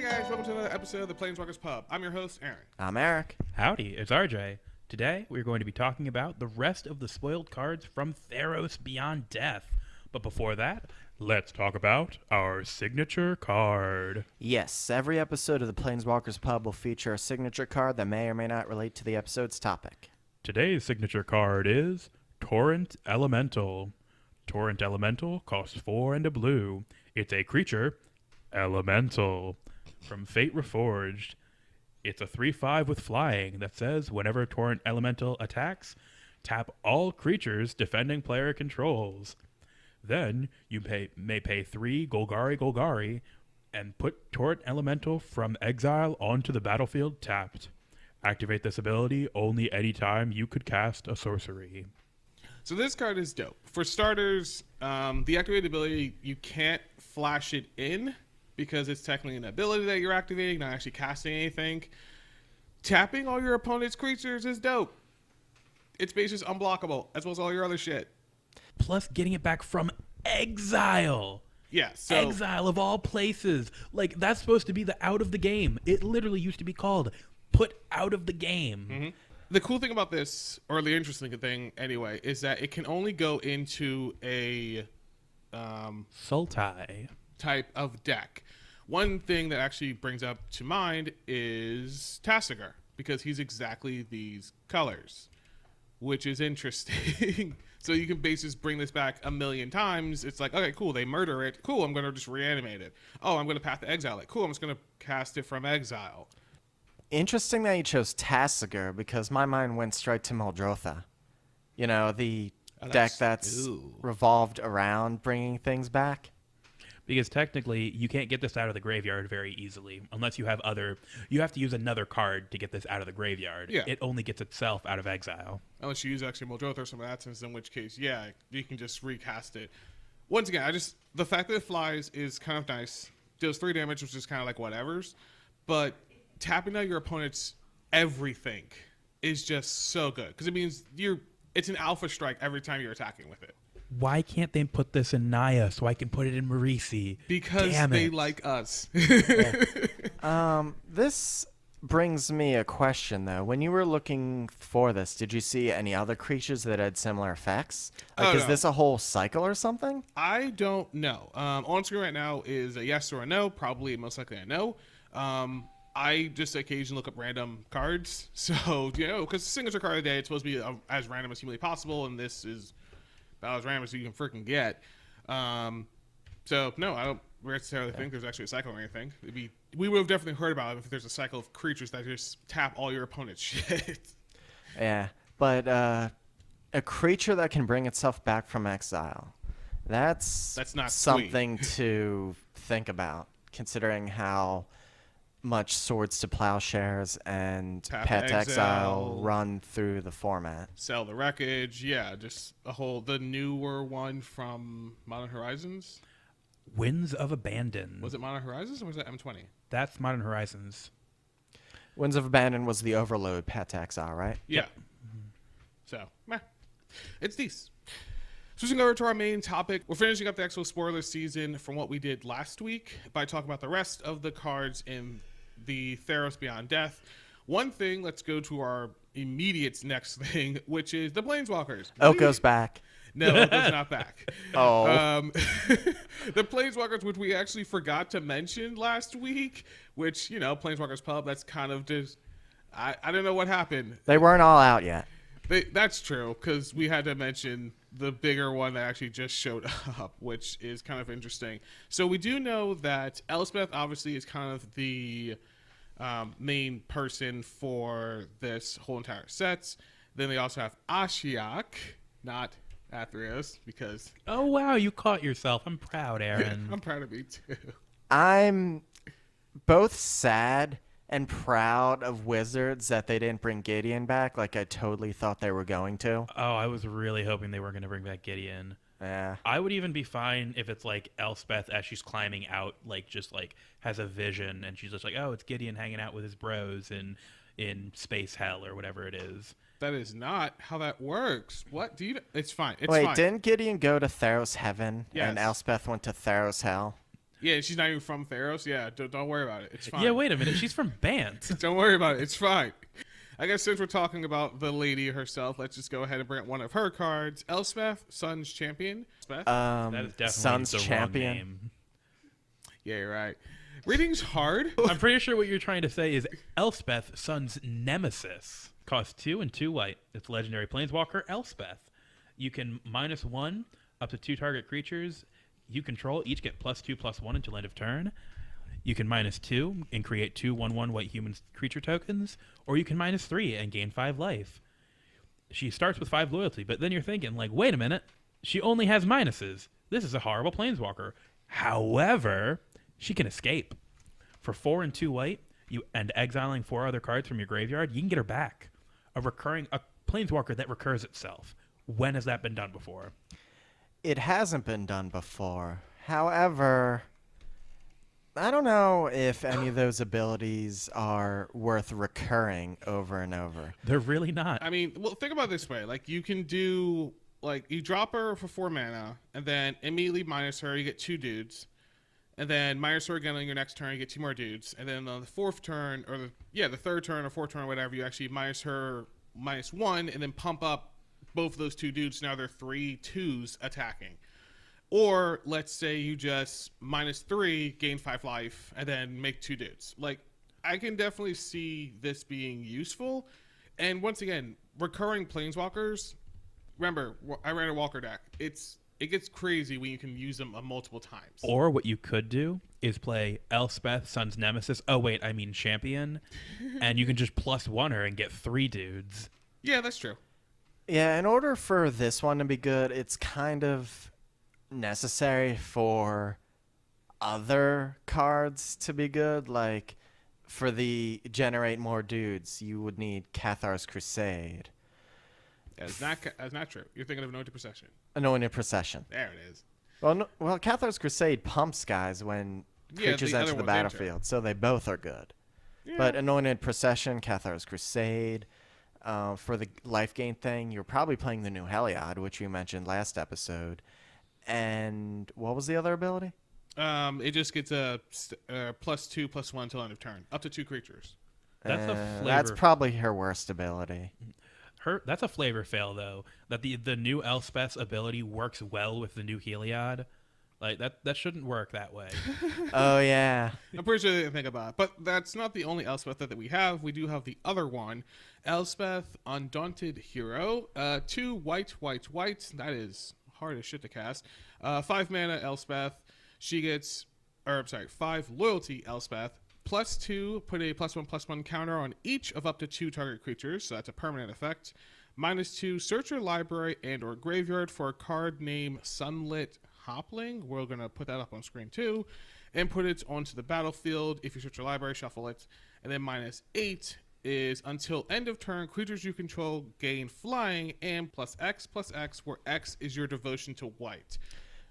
guys, welcome to another episode of the Planeswalkers Pub. I'm your host, Aaron. I'm Eric. Howdy, it's RJ. Today, we're going to be talking about the rest of the spoiled cards from Theros Beyond Death. But before that, let's talk about our signature card. Yes, every episode of the Planeswalkers Pub will feature a signature card that may or may not relate to the episode's topic. Today's signature card is Torrent Elemental. Torrent Elemental costs 4 and a blue. It's a creature, Elemental, from Fate Reforged. It's a 3/5 with flying that says whenever Torrent Elemental attacks, tap all creatures defending player controls. Then you may pay 3 Golgari and put Torrent Elemental from exile onto the battlefield tapped. Activate this ability only anytime you could cast a sorcery. So this card is dope. For starters, the activated ability, you can't flash it in because it's technically an ability that you're activating, not actually casting anything. Tapping all your opponent's creatures is dope. Its base is unblockable, as well as all your other shit. Plus getting it back from exile. Yeah, so... Exile of all places. Like, that's supposed to be the out of the game. It literally used to be called put out of the game. Mm-hmm. The cool thing about this, or the interesting thing anyway, is that it can only go into a Sultai type of deck. One thing that actually brings up to mind is Tasigur, because he's exactly these colors, which is interesting. So you can basically just bring this back a million times. It's like, okay, cool, they murder it. Cool, I'm going to just reanimate it. Oh, I'm going to path to exile it. Cool, I'm just going to cast it from exile. Interesting that you chose Tasigur because my mind went straight to Muldrotha. You know, the deck that's revolved around bringing things back. Because technically, you can't get this out of the graveyard very easily unless you have you have to use another card to get this out of the graveyard. Yeah. It only gets itself out of exile. Unless you use actually Muldrotha or some of that sense, in which case, yeah, you can just recast it. Once again, the fact that it flies is kind of nice. Deals 3 damage, which is kind of like whatever's. But tapping out your opponent's everything is just so good. Because it means it's an alpha strike every time you're attacking with it. Why can't they put this in Naya so I can put it in Marisi? Because they like us. This brings me a question, though. When you were looking for this, did you see any other creatures that had similar effects? Like, is this a whole cycle or something? I don't know. On screen right now is a yes or a no. Probably, most likely a no. I just occasionally look up random cards. So, because the signature card of the day, it's supposed to be as random as humanly possible, and this is about as random as you can freaking get. So, no, I don't necessarily think there's actually a cycle or anything. We would have definitely heard about it if there's a cycle of creatures that just tap all your opponent's shit. Yeah, but a creature that can bring itself back from exile, that's not something to think about, considering how much Swords to Plowshares and Path to Exile run through the format. Sell the Wreckage, yeah, just the newer one from Modern Horizons. Winds of Abandon. Was it Modern Horizons or was it M20? That's Modern Horizons. Winds of Abandon was the Overload Path to Exile, right? Yeah. Mm-hmm. So, meh. It's these. Switching over to our main topic, we're finishing up the actual spoiler season from what we did last week by talking about the rest of the cards in the Theros Beyond Death. One thing, let's go to our immediate next thing, which is the Planeswalkers. Oko's back. No, Oko's not back. Oh. The Planeswalkers, which we actually forgot to mention last week, which, Planeswalkers Pub, that's kind of just, I don't know what happened. They weren't all out yet. That's true, because we had to mention the bigger one that actually just showed up, which is kind of interesting. So we do know that Elspeth obviously is kind of the main person for this whole entire set. Then they also have Ashiok, not Athreos, because... Oh, wow, you caught yourself. I'm proud, Aaron. I'm proud of you, too. I'm both sad and proud of Wizards that they didn't bring Gideon back like I totally thought they were going to. Oh, I was really hoping they weren't going to bring back Gideon. Yeah. I would even be fine if it's like Elspeth as she's climbing out, just has a vision and she's just like, oh, it's Gideon hanging out with his bros in space hell or whatever it is. That is not how that works. What do you? It's fine. It's Wait, fine. didn't Gideon go to Theros Heaven Yes. and Elspeth went to Theros Hell? Yeah, she's not even from Theros. Yeah, don't worry about it. It's fine. Yeah, wait a minute. She's from Bant. Don't worry about it. It's fine. I guess since we're talking about the lady herself, let's just go ahead and bring up one of her cards. Elspeth, Sun's Champion. Elspeth? That is definitely Sun's the Champion. wrong name. Yeah, you're right. Reading's hard. I'm pretty sure what you're trying to say is Elspeth, Sun's Nemesis. Costs 2 and 2 white. It's legendary Planeswalker Elspeth. You can -1 up to 2 target creatures you control. Each get +2/+1 until end of turn. You can -2 and create 2 1/1 white human creature tokens, or you can -3 and gain 5 life. She starts with 5 loyalty, but then you're thinking, like, wait a minute, she only has minuses. This is a horrible planeswalker. However, she can escape. For 4 and 2 white, you and exiling 4 other cards from your graveyard, you can get her back. A planeswalker that recurs itself. When has that been done before? It hasn't been done before. However, I don't know if any of those abilities are worth recurring over and over. They're really not. I mean, well, think about it this way. Like, you can do, like, you drop her for 4 mana, and then immediately minus her, you get 2 dudes. And then minus her again on your next turn, you get 2 more dudes. And then on the 4th turn, or the 3rd turn or 4th turn or whatever, you actually minus her -1, and then pump up both of those 2 dudes. Now they're 3 2s attacking. Or let's say you just -3, gain 5 life, and then make 2 dudes. Like, I can definitely see this being useful. And once again, recurring planeswalkers. Remember, I ran a Walker deck. It gets crazy when you can use them multiple times. Or what you could do is play Elspeth, Sun's Nemesis. Oh, wait, I mean Champion. And you can just +1 her and get 3 dudes. Yeah, that's true. Yeah, in order for this one to be good, it's kind of necessary for other cards to be good. Like, for the generate more dudes, you would need Cathar's Crusade. That's not true. You're thinking of Anointed Procession. Anointed Procession. There it is. Well, Cathar's Crusade pumps guys when creatures the enter other the ones battlefield, so they both are good. Yeah. But Anointed Procession, Cathar's Crusade, for the life gain thing, you're probably playing the new Heliod, which we mentioned last episode. And what was the other ability? It just gets a +2/+1 till end of turn, up to 2 creatures. That's a flavor. That's probably her worst ability. That's a flavor fail, though. That the new Elspeth's ability works well with the new Heliod. Like, that shouldn't work that way. Oh, yeah. I'm pretty sure they didn't think about it. But that's not the only Elspeth that we have. We do have the other one. Elspeth, Undaunted Hero. 2 white. That is hard as shit to cast. 5 mana Elspeth. She gets, 5 loyalty Elspeth. +2, put a +1/+1 counter on each of up to 2 target creatures, so that's a permanent effect. -2, search your library and or graveyard for a card named Sunlit Hopling. We're going to put that up on screen too. And put it onto the battlefield. If you search your library, shuffle it. And then -8 is until end of turn, creatures you control gain flying and +X/+X, where X is your devotion to white.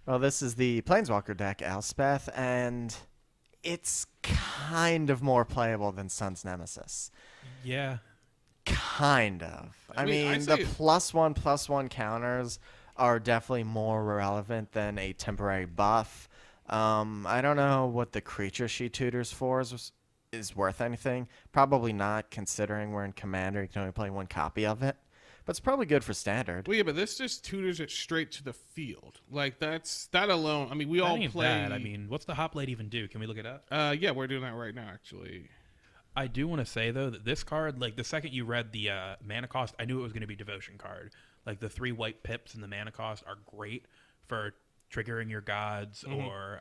Well, this is the Planeswalker deck, Elspeth, and it's kind of more playable than Sun's Nemesis. Yeah. Kind of. I mean the +1/+1 counters are definitely more relevant than a temporary buff. I don't know what the creature she tutors for is worth anything. Probably not, considering we're in Commander. You can only play 1 copy of it. But it's probably good for Standard. Well, yeah, but this just tutors it straight to the field. Like, that alone. I mean, we all play. That. I mean, what's the Hop Blade even do? Can we look it up? Yeah, we're doing that right now, actually. I do want to say, though, that this card, like, the second you read the mana cost, I knew it was going to be Devotion card. Like, the 3 white pips and the mana cost are great for triggering your gods or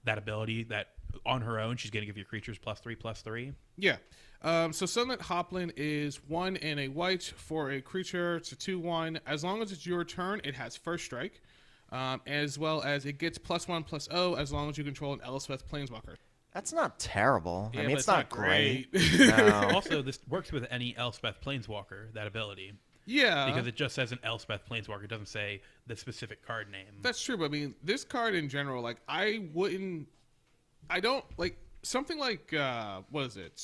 that ability that on her own, she's going to give your creatures +3/+3. Yeah. So Sunlit Hoplin is 1 and a white for a creature. It's a 2/1. As long as it's your turn, it has first strike, as well as it gets +1/+0 as long as you control an Elspeth Planeswalker. That's not terrible. Yeah, I mean, but it's not great. No. Also, this works with any Elspeth Planeswalker, that ability. Yeah. Because it just says an Elspeth Planeswalker. It doesn't say the specific card name. That's true, but I mean, this card in general, like, I don't, like, something like, what is it?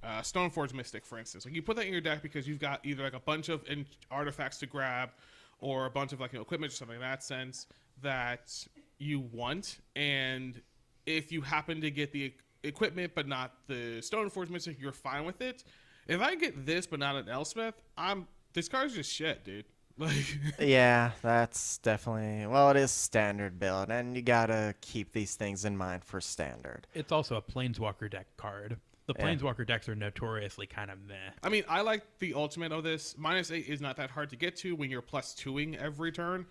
Stoneforge Mystic, for instance. Like, you put that in your deck because you've got either, like, a bunch of artifacts to grab or a bunch of, like, equipment or something in that sense that you want, and if you happen to get the equipment but not the Stone Forge Mystic, you're fine with it. If I get this but not an Elspeth, this card's just shit, dude. Like, Yeah, that's definitely, well, it is standard build, and you gotta keep these things in mind for standard. It's also a Planeswalker deck card. The Yeah. Planeswalker decks are notoriously kind of meh. I mean, I like the ultimate of this. -8 is not that hard to get to when you're +2ing every turn.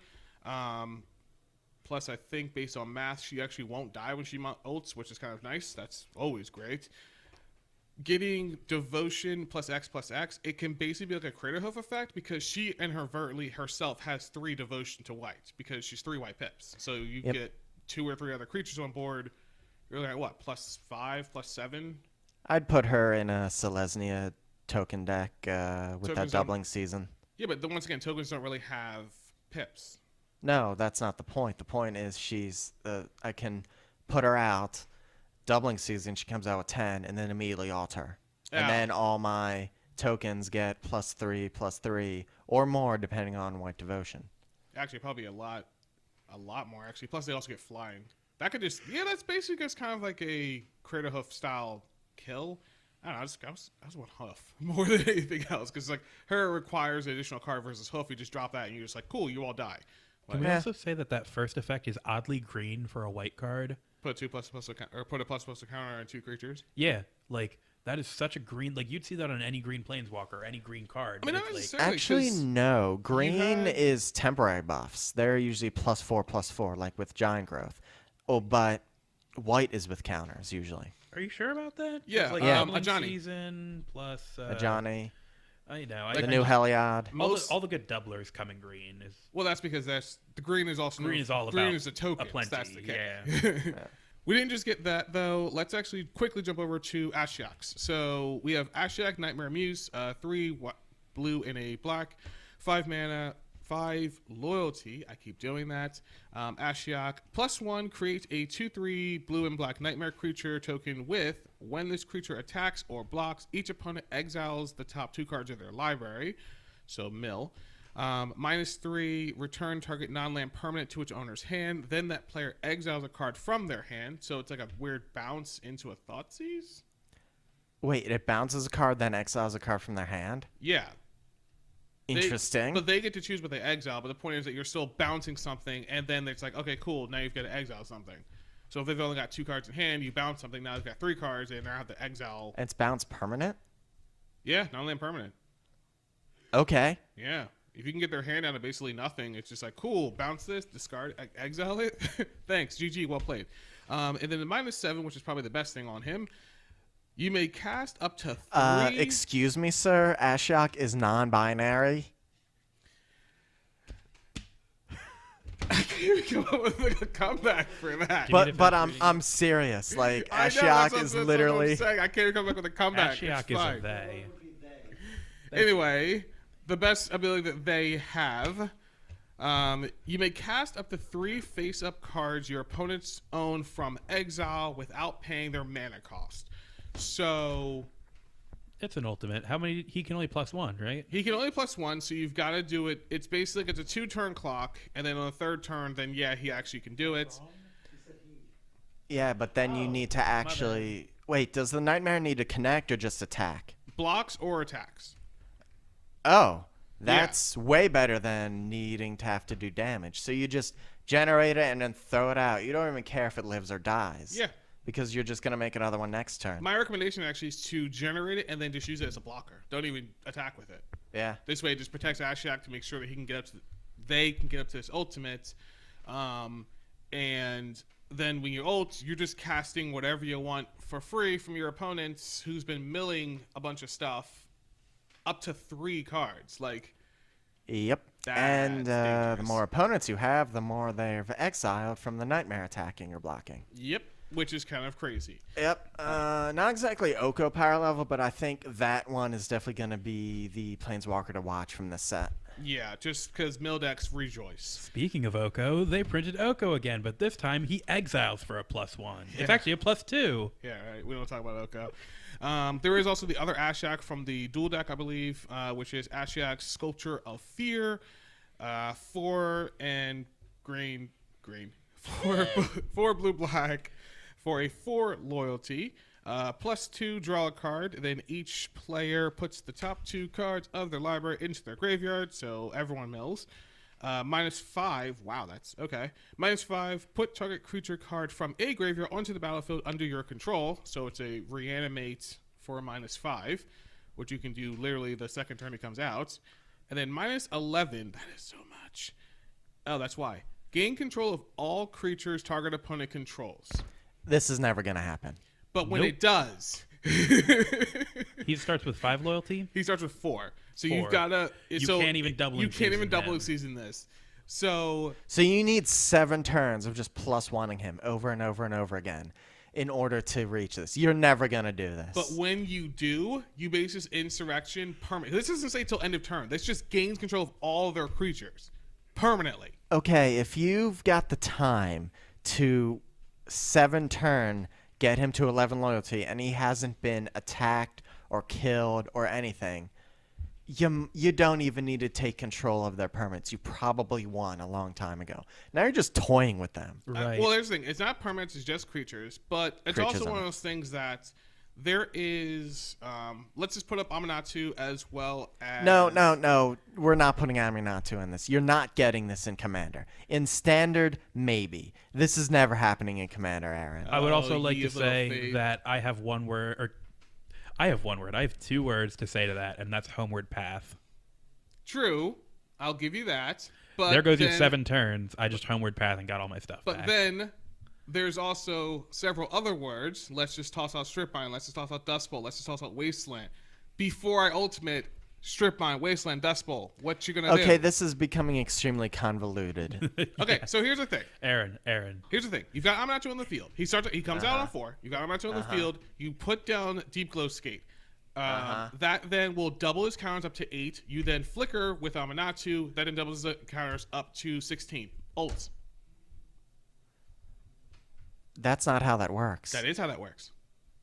Plus, I think based on math, she actually won't die when she ults, which is kind of nice. That's always great. Getting Devotion +X, it can basically be like a Craterhoof effect because she inherently herself has 3 Devotion to white because she's 3 white pips. So you get 2 or 3 other creatures on board. You're looking at what, +5, +7? I'd put her in a Selesnya token deck with Tokens that doubling season. Yeah, but once again, tokens don't really have pips. No, that's not the point. The point is I can put her out, doubling season, she comes out with 10, and then immediately alter. Yeah. And then all my tokens get +3/+3 or more depending on white devotion. Actually, probably a lot more, actually. Plus, they also get flying. That could that's basically just kind of like a Craterhoof style kill. I don't know, I was one Hoof more than anything else because like her requires an additional card versus Hoof. You just drop that and you're just like, cool, you all die. Can we also say that first effect is oddly green for a white card? Put a put a ++ counter on 2 creatures. Yeah, like that is such a green. Like you'd see that on any green Planeswalker, or any green card. I mean, but not it's necessarily. Actually, no. Green had- is temporary buffs. They're usually +4/+4, like with Giant Growth. Oh, but white is with counters usually. Are you sure about that? Yeah, It's like Yeah. Doubling Ajani. Season plus Ajani, I know. the new Heliod. all the good doublers come in green. Well, that's because the green is also Green is all green about is a token. a plenty, That's the case. yeah. We didn't just get that though. Let's actually quickly jump over to Ashiok's. So we have Ashiok, Nightmare Muse, 3 blue and a black, 5 mana, 5 loyalty. I keep doing that. Ashiok +1 create a 2/3 blue and black nightmare creature token with when this creature attacks or blocks, each opponent exiles the top 2 cards of their library. So mill. -3 return target non-land permanent to its owner's hand. Then that player exiles a card from their hand. So it's like a weird bounce into a Thoughtseize. Wait, it bounces a card, then exiles a card from their hand? Yeah. Interesting. But they get to choose what they exile. But the point is that you're still bouncing something, and then it's like, okay, cool. Now you've got to exile something. So if they've only got 2 cards in hand, you bounce something. Now they've got 3 cards, and now have to exile. And it's bounce permanent? Yeah, non-land permanent. Okay. Yeah. If you can get their hand out of basically nothing, it's just like, cool, bounce this, discard, exile it. Thanks, GG, well played. And then the -7, which is probably the best thing on him, you may cast up to 3. Excuse me, sir. Ashiok is non-binary. I can't even come up with like a comeback for that. But I'm serious. Like I know, Ashiok is that's what literally. I'm saying. I can't even come back with a comeback. Ashiok It's is fine. a they. Anyway, the best ability that they have, you may cast up to 3 face-up cards your opponents own from exile without paying their mana cost. So It's an ultimate. How many? He can only +1, right? he can only +1, so you've got to do it. It's basically like it's a 2-turn clock, and then on the 3rd turn, then yeah, he actually can do it. Yeah, but then you need to actually. Wait, does the Nightmare need to connect or just attack? Blocks or attacks. Oh, that's way better than needing to have to do damage. So you just generate it and then throw it out. You don't even care if it lives or dies. Yeah. Because you're just going to make another one next turn. My recommendation actually is to generate it and then just use it as a blocker. Don't even attack with it. Yeah. This way, it just protects Ashiok to make sure that he can get up to. They can get up to his ultimate, and then when you ult, you're just casting whatever you want for free from your opponents who's been milling a bunch of stuff, up to 3 cards. Like, Yep. That's And the dangerous. more opponents you have, the more they've exiled from the Nightmare attacking or blocking. yep, which is kind of crazy. Yep. Not exactly Oko power level, but I think that one is definitely going to be the Planeswalker to watch from this set. Yeah, just because Mildex rejoice. Speaking of Oko, they printed Oko again, but this time he exiles for a +1. It's actually a +2. Yeah, right. We don't talk about Oko. There is also the other Ashiok from the dual deck, I believe, which is Ashiok's Sculpture of Fear. 4 and green. 4 blue black, For a 4 loyalty, +2, draw a card. Then each player puts the top 2 cards of their library into their graveyard, so everyone mills. -5, wow, that's okay. -5, put target creature card from a graveyard onto the battlefield under your control. So it's a reanimate for a -5, which you can do literally the second turn it comes out. And then -11, that is so much. Oh, that's why. Gain control of all creatures target opponent controls. This is never going to happen. But when it does, He starts with 5 loyalty. he starts with 4. So 4. you've got to. You can't even double. You can't even double season this. So you need 7 turns of just +1ing him over and over and over again in order to reach this. You're never going to do this. But when you do, you base this insurrection permanent. This doesn't say till end of turn. This just gains control of all of their creatures permanently. Okay, if you've got the time to 7 turn, get him to 11 loyalty, and he hasn't been attacked or killed or anything, you don't even need to take control of their permanents. You probably won a long time ago. Now you're just toying with them. Right. Well, there's the thing. It's not permanents. It's just creatures. But it's Creatures also one only. of those things that there is. Let's just put up Aminatou as well as. No. We're not putting Aminatou in this. You're not getting this in Commander. In Standard, maybe. This is never happening in Commander, Aaron. I would also Oh, like ye to of little say faith. that I have one word, or I have one word. I have 2 words to say to that, and that's homeward path. True. I'll give you that. But There goes your then- 7 turns. I just homeward path and got all my stuff But back. then there's also several other words. Let's just toss out Strip Mine. Let's just toss out Dust Bowl. Let's just toss out Wasteland. Before I ultimate Strip Mine, Wasteland, Dust Bowl. What you gonna do? Okay, this is becoming extremely convoluted. Okay, so here's the thing. Aaron. Here's the thing. You've got Aminatou on the field. He comes out on 4. You got Aminatou on the field. You put down Deep Glow Skate. That then will double his counters up to 8. You then flicker with Aminatou. That then doubles the counters up to 16. Ults. That's not how that works. That is how that works.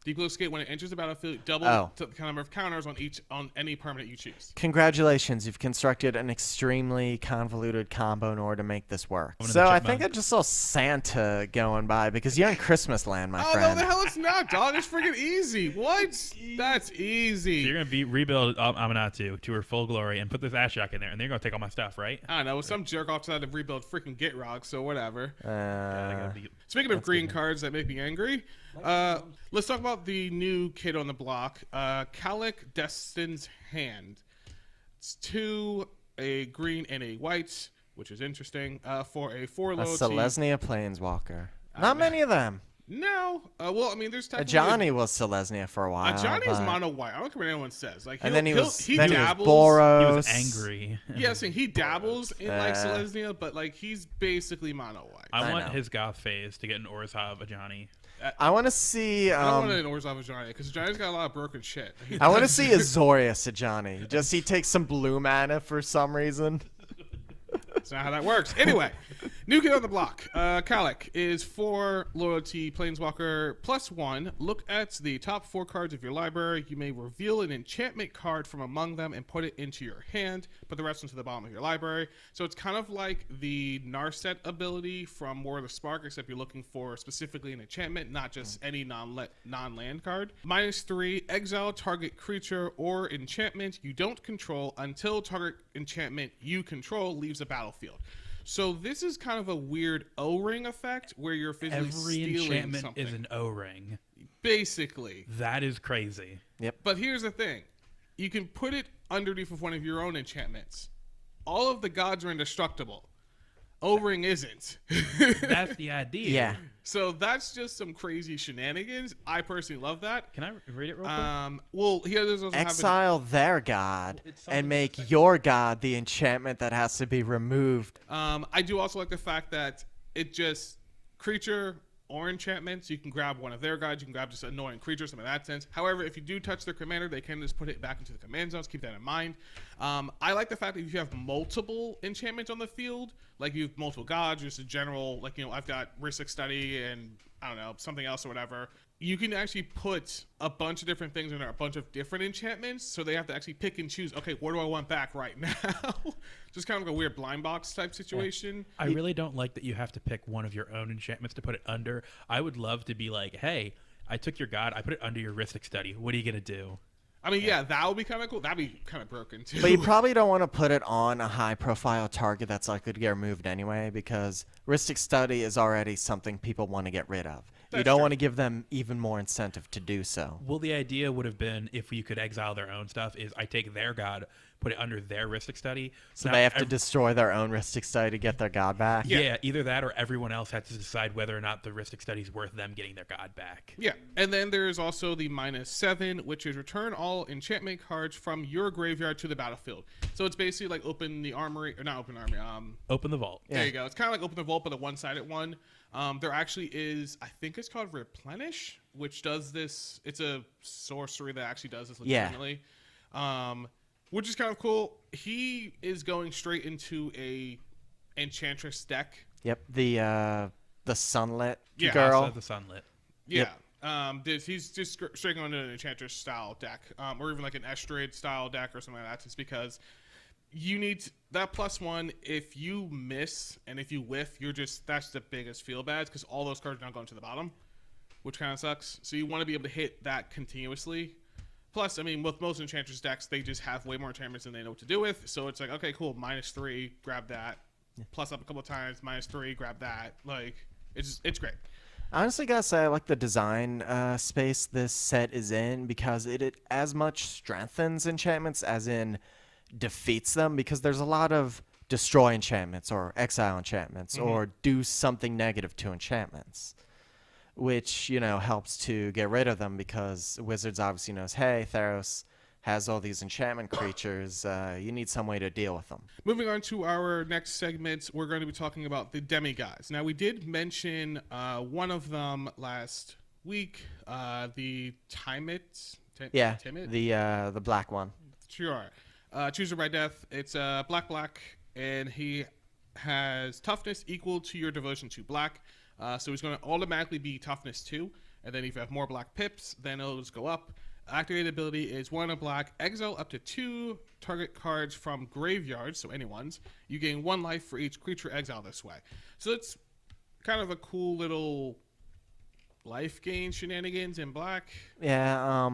Deep Glow Skate, when it enters the battlefield, double the number of counters on any permanent you choose. Congratulations, you've constructed an extremely convoluted combo in order to make this work. I'm gonna So I check think mine. I just saw Santa going by because you're in Christmas land, my Oh, friend. no, the hell it's not, dog. It's freaking easy. What? That's easy. You're going to rebuild Aminatou to her full glory and put this Ashok in there, and then you're going to take all my stuff, right? I don't know. Some jerk off decided to rebuild freaking Gitrog, so whatever. I gotta be- Speaking of green cards that make me angry, let's talk about the new kid on the block, Kalik Destin's Hand. It's 2, a green and a white, which is interesting, for a 4 A loyalty. Selesnya Planeswalker. Not many of them. No. Well, I mean, there's A technically... Johnny was Selesnya for a while. Johnny is but- mono white. I don't care what anyone says. Like, And then he was dabbles. Boros. He was angry. Yeah, so he dabbles in like Uh, Selesnya, but like he's basically mono white. I I want know. his goth phase to get an Orzhov Ajani. I want to see. I don't want an Orzhov Johnny because Johnny's got a lot of broken shit. I want to see Azorius Ajani. Just he takes some blue mana for some reason. That's not how that works. Anyway, new kid on the block. Kalik is 4 loyalty Planeswalker +1. Look at the top 4 cards of your library. You may reveal an enchantment card from among them and put it into your hand. Put the rest into the bottom of your library. So it's kind of like the Narset ability from War of the Spark, except you're looking for specifically an enchantment, not just any non-land card. -3, exile target creature or enchantment you don't control until target enchantment you control leaves the battlefield. So this is kind of a weird O-ring effect where you're physically Every stealing enchantment something. is an O-ring. Basically. That is crazy. But here's the thing. You can put it underneath of one of your own enchantments. All of the gods are indestructible. O-ring isn't. That's the idea. Yeah. So that's just some crazy shenanigans. I personally love that. Can I read it real quick? Well, here there's also Exile their god It's something and make your god the enchantment that has to be removed. I do also like the fact that it just creature or enchantments. You can grab one of their gods. You can grab just annoying creatures, something in that sense. However, if you do touch their commander, they can just put it back into the command zones. Keep that in mind. I like the fact that if you have multiple enchantments on the field, like you have multiple gods, just a general, like, you know, I've got Risic Study and I don't know, something else or whatever. you can actually put a bunch of different things in there, a bunch of different enchantments, so they have to actually pick and choose, okay, what do I want back right now? Just kind of like a weird blind box type situation. I really don't like that you have to pick one of your own enchantments to put it under. I would love to be like, hey, I took your god, I put it under your Rhystic Study. What are you going to do? I mean, yeah, that would be kind of cool. That'd be kind of broken, too. But you probably don't want to put it on a high-profile target that's likely to get removed anyway, because Rhystic Study is already something people want to get rid of. You don't want to give them even more incentive to do so. Well, the idea would have been, if you could exile their own stuff, is I take their god, put it under their Rhystic Study. So they have to destroy their own Rhystic Study to get their god back? Yeah, either that or everyone else has to decide whether or not the Rhystic Study is worth them getting their god back. Yeah, and then there's also the -7, which is return all enchantment cards from your graveyard to the battlefield. So it's basically like open the armory, or not open armory. Open the vault. There you go. It's kind of like open the vault, but a one-sided one. There actually is, I think it's called Replenish, which does this. It's a sorcery that actually does this legitimately, which is kind of cool. He is going straight into a Enchantress deck. Yep, the Sunlit Yeah, girl. Also the Sunlit. Yeah. He's just straight on an Enchantress style deck, or even like an Estrade style deck or something like that, just because you need that +1. If you miss and if you whiff, that's the biggest feel bad, because all those cards are not going to the bottom, which kind of sucks. So you want to be able to hit that continuously. Plus, I mean, with most Enchantress decks, they just have way more enchantments than they know what to do with. So it's like, okay, cool, -3, grab that. Plus up a couple of times, -3, grab that. Like, it's great. I honestly gotta say, I like the design space this set is in, because it as much strengthens enchantments as in defeats them, because there's a lot of destroy enchantments or exile enchantments or do something negative to enchantments, which, helps to get rid of them, because Wizards obviously knows, hey, Theros has all these enchantment creatures. You need some way to deal with them. Moving on to our next segment, we're going to be talking about the demigods. Now, we did mention one of them last week, the Timid. The black one. Sure. Chooser by Death. It's black, and he has toughness equal to your devotion to black. So he's going to automatically be toughness 2, and then if you have more black pips, then it'll just go up. Activated ability is 1 black, exile up to 2 target cards from graveyards, so anyone's. You gain 1 life for each creature exiled this way. So it's kind of a cool little life gain shenanigans in black. Yeah,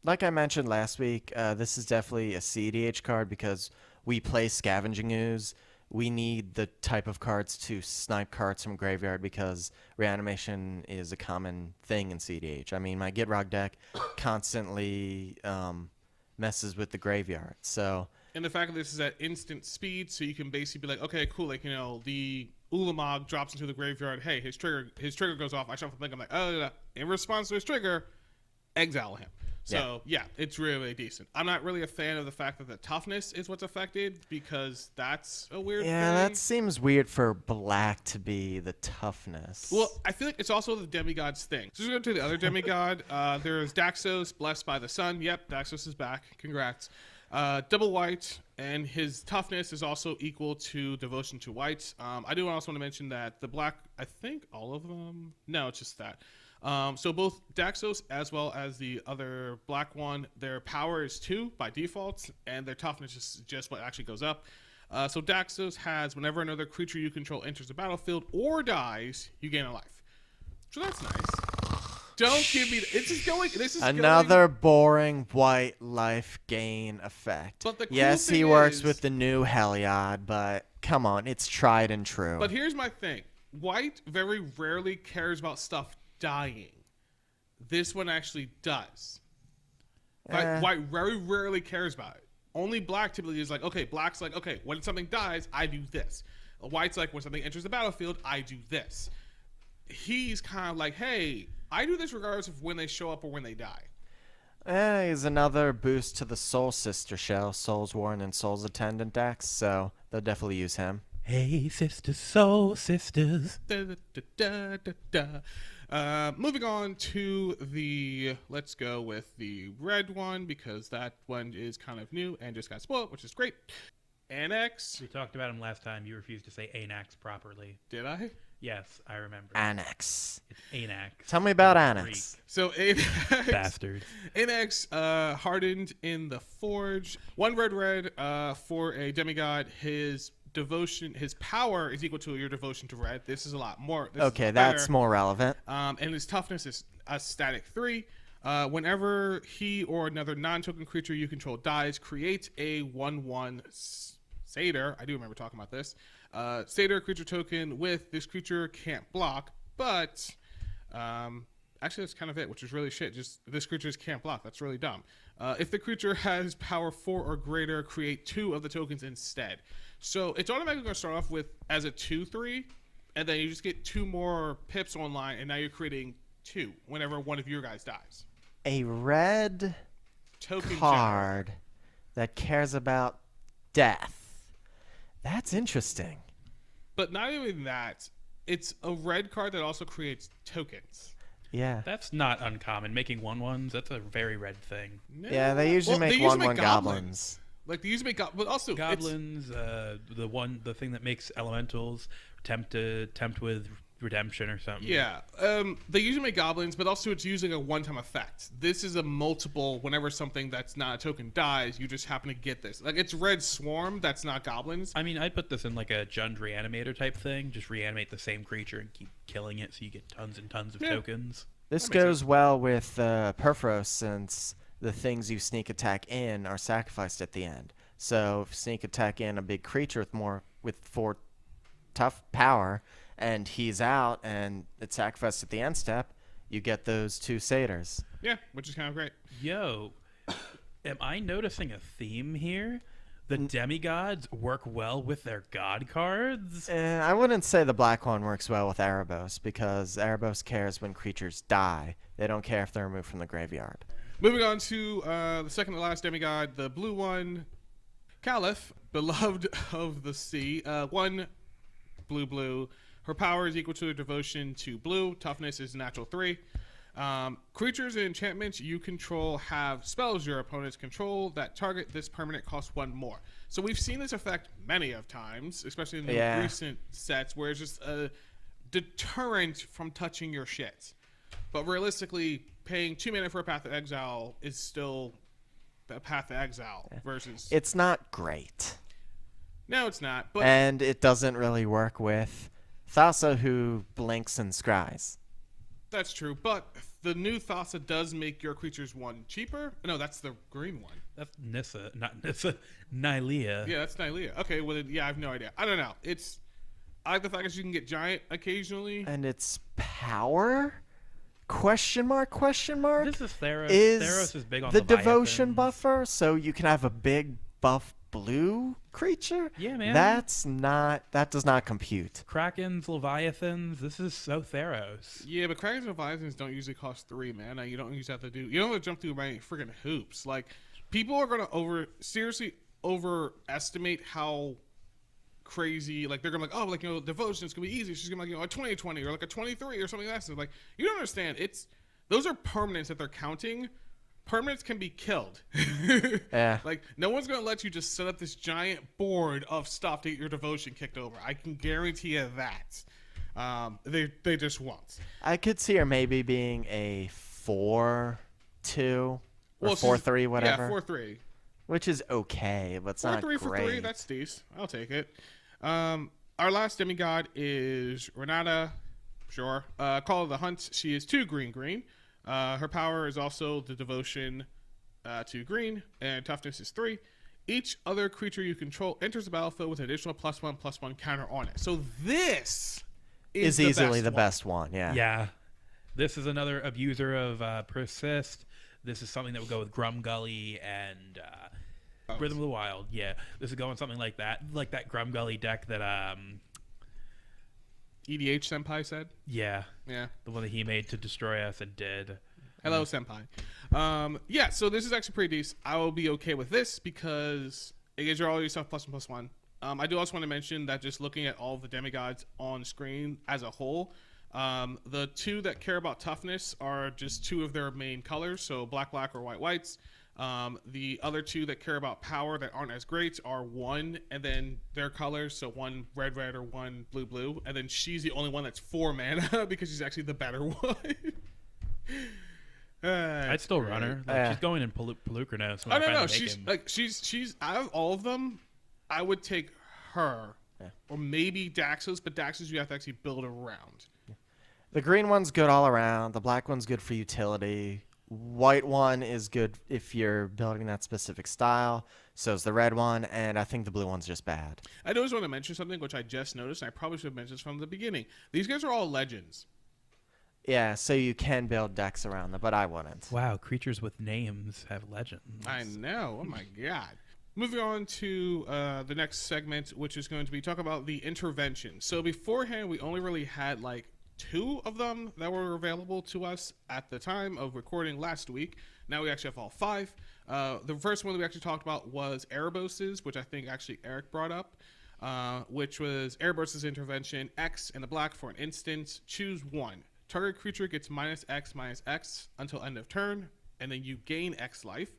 like I mentioned last week, this is definitely a CDH card, because we play Scavenging Ooze. We need the type of cards to snipe cards from graveyard, because reanimation is a common thing in CDH. I mean, my Gitrog deck constantly messes with the graveyard. So, and the fact that this is at instant speed, so you can basically be like, okay, cool, like, the Ulamog drops into the graveyard. Hey, his trigger goes off. I shuffle the thing. I'm like, oh, in response to his trigger, exile him. So, yeah, it's really decent. I'm not really a fan of the fact that the toughness is what's affected, because that's a weird thing. Yeah, that seems weird for black to be the toughness. Well, I feel like it's also the demigod's thing. So let's go to the other demigod. There's Daxos, blessed by the sun. Yep, Daxos is back. Congrats. Double white, and his toughness is also equal to devotion to white. I do also want to mention that the black, I think all of them. No, it's just that. So both Daxos as well as the other black one, their power is 2 by default, and their toughness is just what actually goes up. So Daxos has, whenever another creature you control enters the battlefield or dies, you gain a life. So that's nice. Don't give me. This is another boring white life gain effect. But the cool yes, thing he works is, with the new Heliod, but come on, it's tried and true. But here's my thing: white very rarely cares about stuff dying. This one actually does. White very rarely cares about it. Only black typically is like, okay, black's like, okay, when something dies, I do this. White's like, when something enters the battlefield, I do this. He's kind of like, hey, I do this regardless of when they show up or when they die. He's another boost to the Soul Sister Shell, Souls Worn and Souls Attendant decks, so they'll definitely use him. Hey, sisters, soul sisters. Moving on to let's go with the red one, because that one is kind of new and just got spoiled, which is great. Annex. We talked about him last time. You refused to say Anax properly. Did I? Yes, I remember. Annex. It's Anax. Tell me about in Annex. So Anax, Bastard. Anax hardened in the Forge. 1 red for a demigod. His devotion, his power is equal to your devotion to red. This is a lot more. This Okay, is that's better. more relevant. And his toughness is a static 3. Whenever he or another non-token creature you control dies, create a 1/1 Satyr. I do remember talking about this. Satyr creature token with this creature can't block, but actually that's kind of it, which is really shit. Just this creature just can't block. That's really dumb. If the creature has power 4 or greater, create 2 of the tokens instead. So it's automatically going to start off with as a 2/3, and then you just get 2 more pips online, and now you're creating 2 whenever one of your guys dies. A red Token card that cares about death. That's interesting. But not even that. It's a red card that also creates tokens. Yeah. That's not uncommon. Making 1/1s, that's a very red thing. No. Yeah, they usually Well, make they usually 1/1 make goblins. Like they usually make but also Goblins, the thing that makes elementals tempt with redemption or something. Yeah, they usually make goblins, but also it's using a one-time effect. This is a multiple. Whenever something that's not a token dies, you just happen to get this. Like it's Red Swarm, that's not goblins. I mean, I'd put this in like a Jund reanimator type thing. Just reanimate the same creature and keep killing it, so you get tons and tons of tokens. This That makes goes well with Perforos, since the things you sneak attack in are sacrificed at the end. So if you sneak attack in a big creature with 4 tough power, and he's out and it's sacrificed at the end step, you get those 2 satyrs. Yeah, which is kind of great. Yo, am I noticing a theme here? The demigods work well with their god cards? I wouldn't say the black one works well with Erebos, because Erebos cares when creatures die. They don't care if they're removed from the graveyard. Moving on to the second to last demigod, the blue one, Caliph, beloved of the sea. 1 blue. Her power is equal to her devotion to blue. Toughness is natural 3. Creatures and enchantments you control have spells your opponents control that target this permanent cost 1 more. So we've seen this effect many of times, especially in the recent sets, where it's just a deterrent from touching your shit. But realistically, paying 2 mana for a Path of Exile is still a Path of Exile versus... It's not great. No, it's not. But And it doesn't really work with Thassa, who blinks and scries. that's true. But the new Thassa does make your creatures 1 cheaper. No, that's the green one. That's Nissa, not Nissa. Nylea. Yeah, that's Nylea. Okay, well, yeah, I have no idea. I don't know. I like the fact that you can get giant occasionally. And its power? Question mark? This is Theros. Is Theros is big on the devotion Leviathans. buffer, so you can have a big buff blue creature? Yeah, man. That does not compute. Krakens, Leviathans. This is so Theros. Yeah, but Krakens and Leviathans don't usually cost 3 mana. You don't usually have to you don't have to jump through many freaking hoops. Like, people are gonna seriously overestimate how crazy, like they're gonna like, oh, like, you know, devotion is gonna be easy. She's gonna like, you know, a 20/20 or like a 23 or something like that. So like, you don't understand. Those are permanents that they're counting. Permanents can be killed. Yeah. Like, no one's gonna let you just set up this giant board of stuff to get your devotion kicked over. I can guarantee you that. They just won't. I could see her maybe being a 4-2 or 4-3, whatever. Yeah, 4/3. Which is okay, but it's not 4/3 great. for 3. That's decent. I'll take it. Our last demigod is Renata. Sure. Call of the Hunt. She is 2 green. Her power is also the devotion to green, and toughness is 3. Each other creature you control enters the battlefield with an additional +1/+1 counter on it. So this is easily the one. best one, yeah. Yeah. This is another abuser of Persist. This is something that would go with Grumgully and Rhythm of the Wild. Yeah. This is going something like that Grumgully deck that EDH Senpai said. Yeah. Yeah. The one that he made to destroy us and did. Hello, Senpai. Yeah, so this is actually pretty decent. I will be okay with this because it gives you all your stuff +1/+1. I do also want to mention that just looking at all the demigods on screen as a whole, the 2 that care about toughness are just 2 of their main colors, so black or whites. The other two that care about power that aren't as great are one and then their colors, so one red red or one blue blue, and then she's the only one that's 4 mana because she's actually the better one. I'd still run her. Like, she's going in Palooka now. So no, she's out of all of them, I would take her or maybe Daxos, but Daxos you have to actually build around. The green one's good all around. The black one's good for utility. White one is good if you're building that specific style. So is the red one, and I think the blue one's just bad. I always want to mention something which I just noticed, and I probably should have mentioned this from the beginning. These guys are all legends. Yeah, so you can build decks around them, but I wouldn't. Wow, creatures with names have legends. I know. Oh my god. Moving on to the next segment, which is going to be talk about the intervention. So beforehand, we only really had like 2 of them that were available to us at the time of recording last week. Now we actually have all 5. The first one that we actually talked about was Erebos's, which I think actually Eric brought up, which was Erebos's intervention. X in the black for an instant. Choose 1. Target creature gets -X/-X until end of turn, and then you gain X life.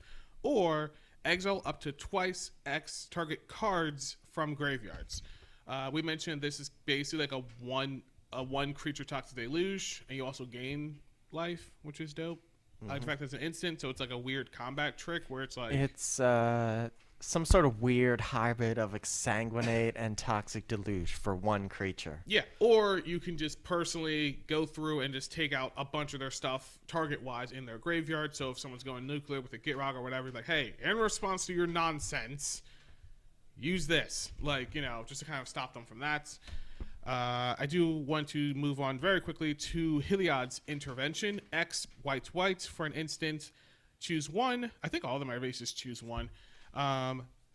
Or exile up to twice X target cards from graveyards. We mentioned this is basically like a one creature Toxic Deluge, and you also gain life, which is dope. I like the fact that it's an instant, so it's like a weird combat trick where it's like... It's some sort of weird hybrid of Exsanguinate and Toxic Deluge for one creature. Yeah, or you can just personally go through and just take out a bunch of their stuff target-wise in their graveyard. So if someone's going nuclear with a Gitrog or whatever, like, hey, in response to your nonsense, use this. Like, you know, just to kind of stop them from that. I do want to move on very quickly to Heliod's intervention. X white for an instant. Choose 1. I think all of them are just choose 1.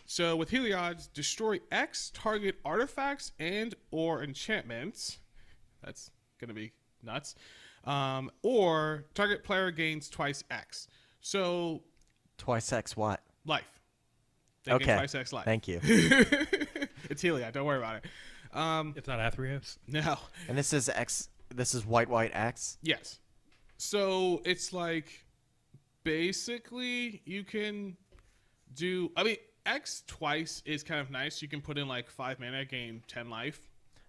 So with Heliod's, destroy X target artifacts and or enchantments. That's gonna be nuts. Or target player gains twice X. So twice X what? Life. They okay. gain twice X life. Thank you. It's Heliod. Don't worry about it. It's not Athreos. No. And this is X. This is white X. Yes. So it's like basically you can do. I mean, X twice is kind of nice. You can put in like 5 mana, gain 10 life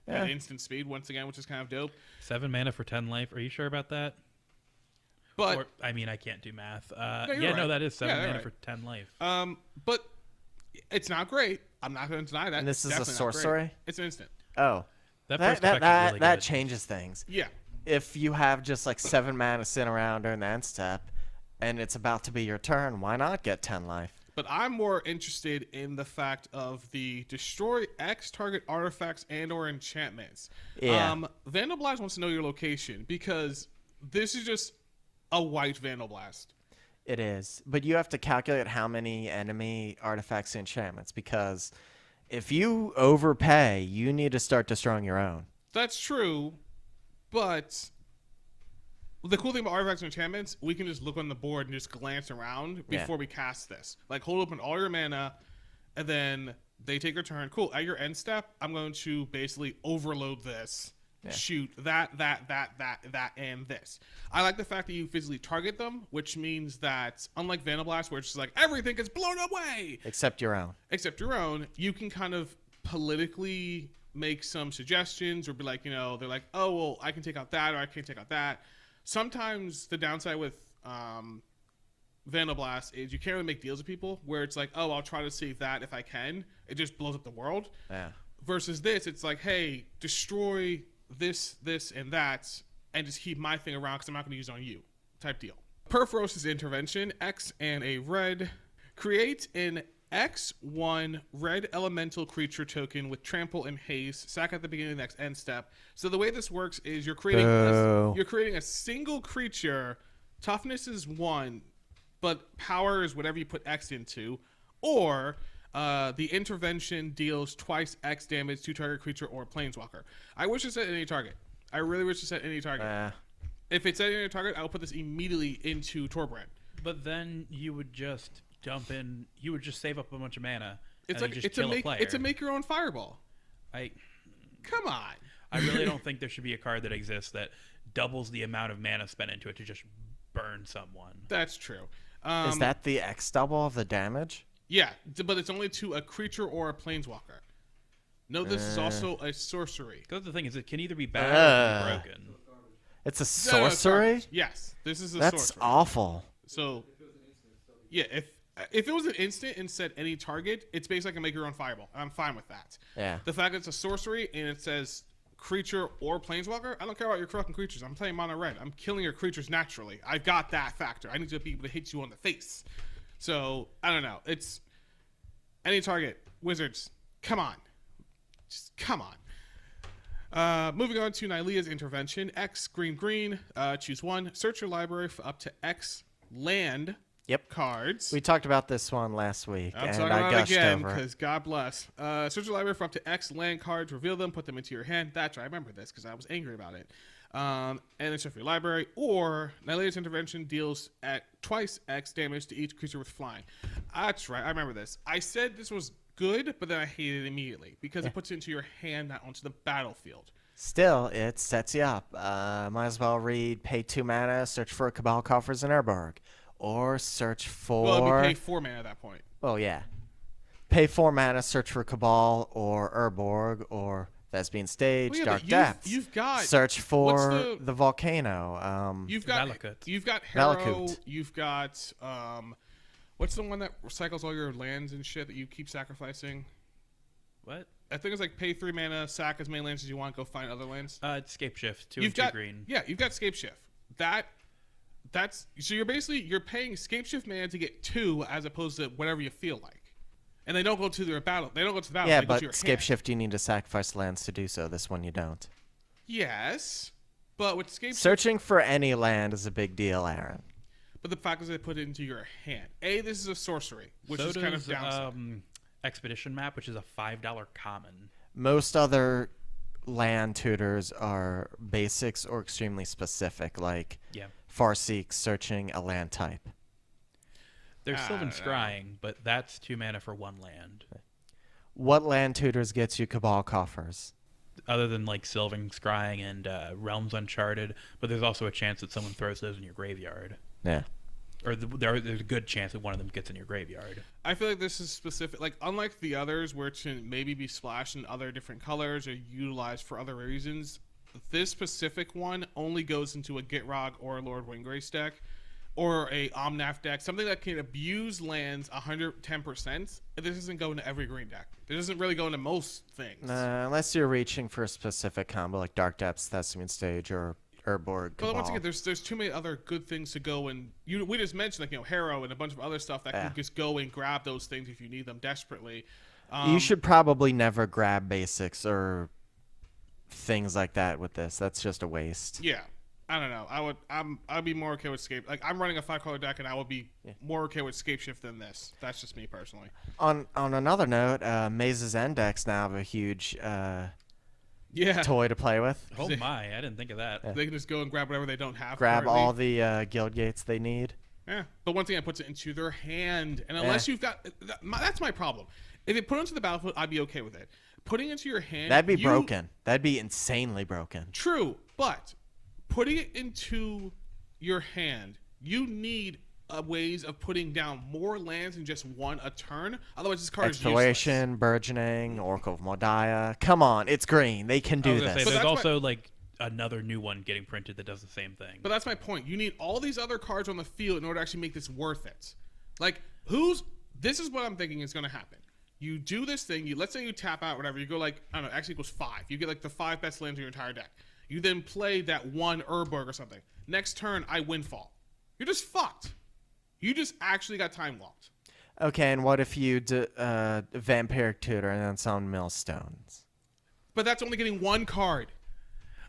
at instant speed once again, which is kind of dope. 7 mana for 10 life. Are you sure about that? But or, I mean, I can't do math. No, that is 7 mana right. for 10 life. But it's not great. I'm not going to deny that. And this is Definitely a sorcery? It's an instant. Oh. That changes things. Yeah. If you have just like 7 mana sitting around during the end step and it's about to be your turn, why not get 10 life? But I'm more interested in the fact of the destroy X target artifacts and or enchantments. Yeah. Vandal Blast wants to know your location because this is just a white Vandal Blast. It is. But you have to calculate how many enemy artifacts and enchantments because if you overpay, you need to start destroying your own. That's true, but the cool thing about artifacts and enchantments, we can just look on the board and just glance around before we cast this. Like, hold open all your mana, and then they take your turn. Cool. At your end step, I'm going to basically overload this. Yeah. Shoot that, and this. I like the fact that you physically target them, which means that, unlike Vandal Blast, where it's just like, everything gets blown away! Except your own. You can kind of politically make some suggestions, or be like, you know, they're like, oh, well, I can take out that, or I can take out that. Sometimes the downside with Vandal Blast is you can't really make deals with people, where it's like, oh, I'll try to save that if I can. It just blows up the world. Yeah. Versus this, it's like, hey, destroy this, and that, and just keep my thing around because I'm not going to use it on you, type deal. Perforos's intervention, X and a red. Create an X1 red elemental creature token with trample and haste. Sack at the beginning of the next end step. So the way this works is you're creating a single creature. Toughness is 1, but power is whatever you put X into. Or the intervention deals twice X damage to target creature or planeswalker. I wish it said any target. I really wish it said any target. If it said any target, I would put this immediately into Torbrand. But then you would just dump in. You would just save up a bunch of mana. It's like it's a make your own fireball. Come on. I really don't think there should be a card that exists that doubles the amount of mana spent into it to just burn someone. That's true. Is that the X double of the damage? Yeah, but it's only to a creature or a planeswalker. No, this is also a sorcery. Because the thing is, it can either be bad or it can be broken. It's a No, no, sorcery? yes, this is a That's sorcery. awful. So, yeah, if it was an instant and said any target, it's basically like a make your own fireball. I'm fine with that. Yeah. The fact that it's a sorcery and it says creature or planeswalker, I don't care about your fucking creatures. I'm playing mono red. I'm killing your creatures naturally. I've got that factor. I need to be able to hit you on the face. So, I don't know. It's any target. Wizards, come on. Just come on. Moving on to Nylea's intervention. X, green, choose one. Search your library for up to X land cards. We talked about this one last week, I'm and talking I about it gushed again over. because God bless. Search your library for up to X land cards. Reveal them. Put them into your hand. That's right. I remember this because I was angry about it. And then search your library. Or Nylea's intervention deals at twice X damage to each creature with flying. That's right. I remember this. I said this was good, but then I hated it immediately because it puts it into your hand, not onto the battlefield. Still, it sets you up. Might as well read, pay 2 mana, search for Cabal Coffers in Urborg. Or search for... Well, you pay 4 mana at that point. Oh, yeah. Pay 4 mana, search for Cabal or Urborg or Thespian Stage, Well, yeah, Dark but Depths. you've got... Search for what's the volcano. You've got Valakut. You've got Harrow. Valakut. You've got... what's the one that recycles all your lands and shit that you keep sacrificing? What? I think it's like pay 3 mana, sack as many lands as you want, go find other lands. It's Scape Shift, 2 You've and 2 got green. Yeah, you've got Scape Shift. That's so you're paying Scape Shift mana to get 2 as opposed to whatever you feel like. And they don't go to their battle. They don't go to the battle. Yeah, they go to but your Scape hand. Shift, you need to sacrifice lands to do so. This one you don't. Yes, but with Scape Shift, Searching for any land is a big deal, Aaron. but the fact is they put it into your hand. This is a sorcery, which So is kind of does, downside. Expedition Map, which is a $5 common. Most other land tutors are basics or extremely specific, like Yeah. Farseek searching a land type. There's Sylvan know. Scrying, but that's 2 mana for 1 land. What land tutors gets you Cabal Coffers? Other than like Sylvan Scrying and Realms Uncharted, but there's also a chance that someone throws those in your graveyard. Yeah. Or there's a good chance that one of them gets in your graveyard. I feel like this is specific, like unlike the others, where it can maybe be splashed in other different colors or utilized for other reasons. This specific one only goes into a Gitrog or a Lord Windgrace deck, or a Omnath deck, something that can abuse lands 110%. This doesn't go into every green deck. This doesn't really go into most things. Unless you're reaching for a specific combo like Dark Depths, Thespian Stage, or Urborg But once Cabal. again, there's too many other good things to go and we just mentioned like Harrow and a bunch of other stuff that can just go and grab those things if you need them desperately. You should probably never grab basics or things like that with this. That's just a waste. Yeah, I don't know. I'd be more okay with Scape. Like I'm running a 5-color deck, and I would be more okay with Scape Shift than this. That's just me personally. On another note, Maze's Index now have a huge Yeah, toy to play with. Oh my, I didn't think of that. they can just go and grab whatever they don't have. Grab currently. all the guild gates they need. Yeah, but once again, it puts it into their hand, and unless you've got, that's my problem. If it put it into the battlefield, I'd be okay with it. Putting it into your hand, That'd be broken. That'd be insanely broken. True, but putting it into your hand, you need ways of putting down more lands than just one a turn. Otherwise, this card is useless. Exploration, Burgeoning, Oracle of Modiah. Come on, it's green. They can I do was gonna this. say, there's that's also like another new one getting printed that does the same thing. But that's my point. You need all these other cards on the field in order to actually make this worth it. Like, this is what I'm thinking is going to happen. You do this thing. Let's say you tap out, whatever. You go like, I don't know, X equals 5. You get like the 5 best lands in your entire deck. You then play that one Urborg or something. Next turn, I windfall. You're just fucked. You just actually got time locked. Okay, and what if you do Vampiric Tutor and then summon Millstones? But that's only getting one card.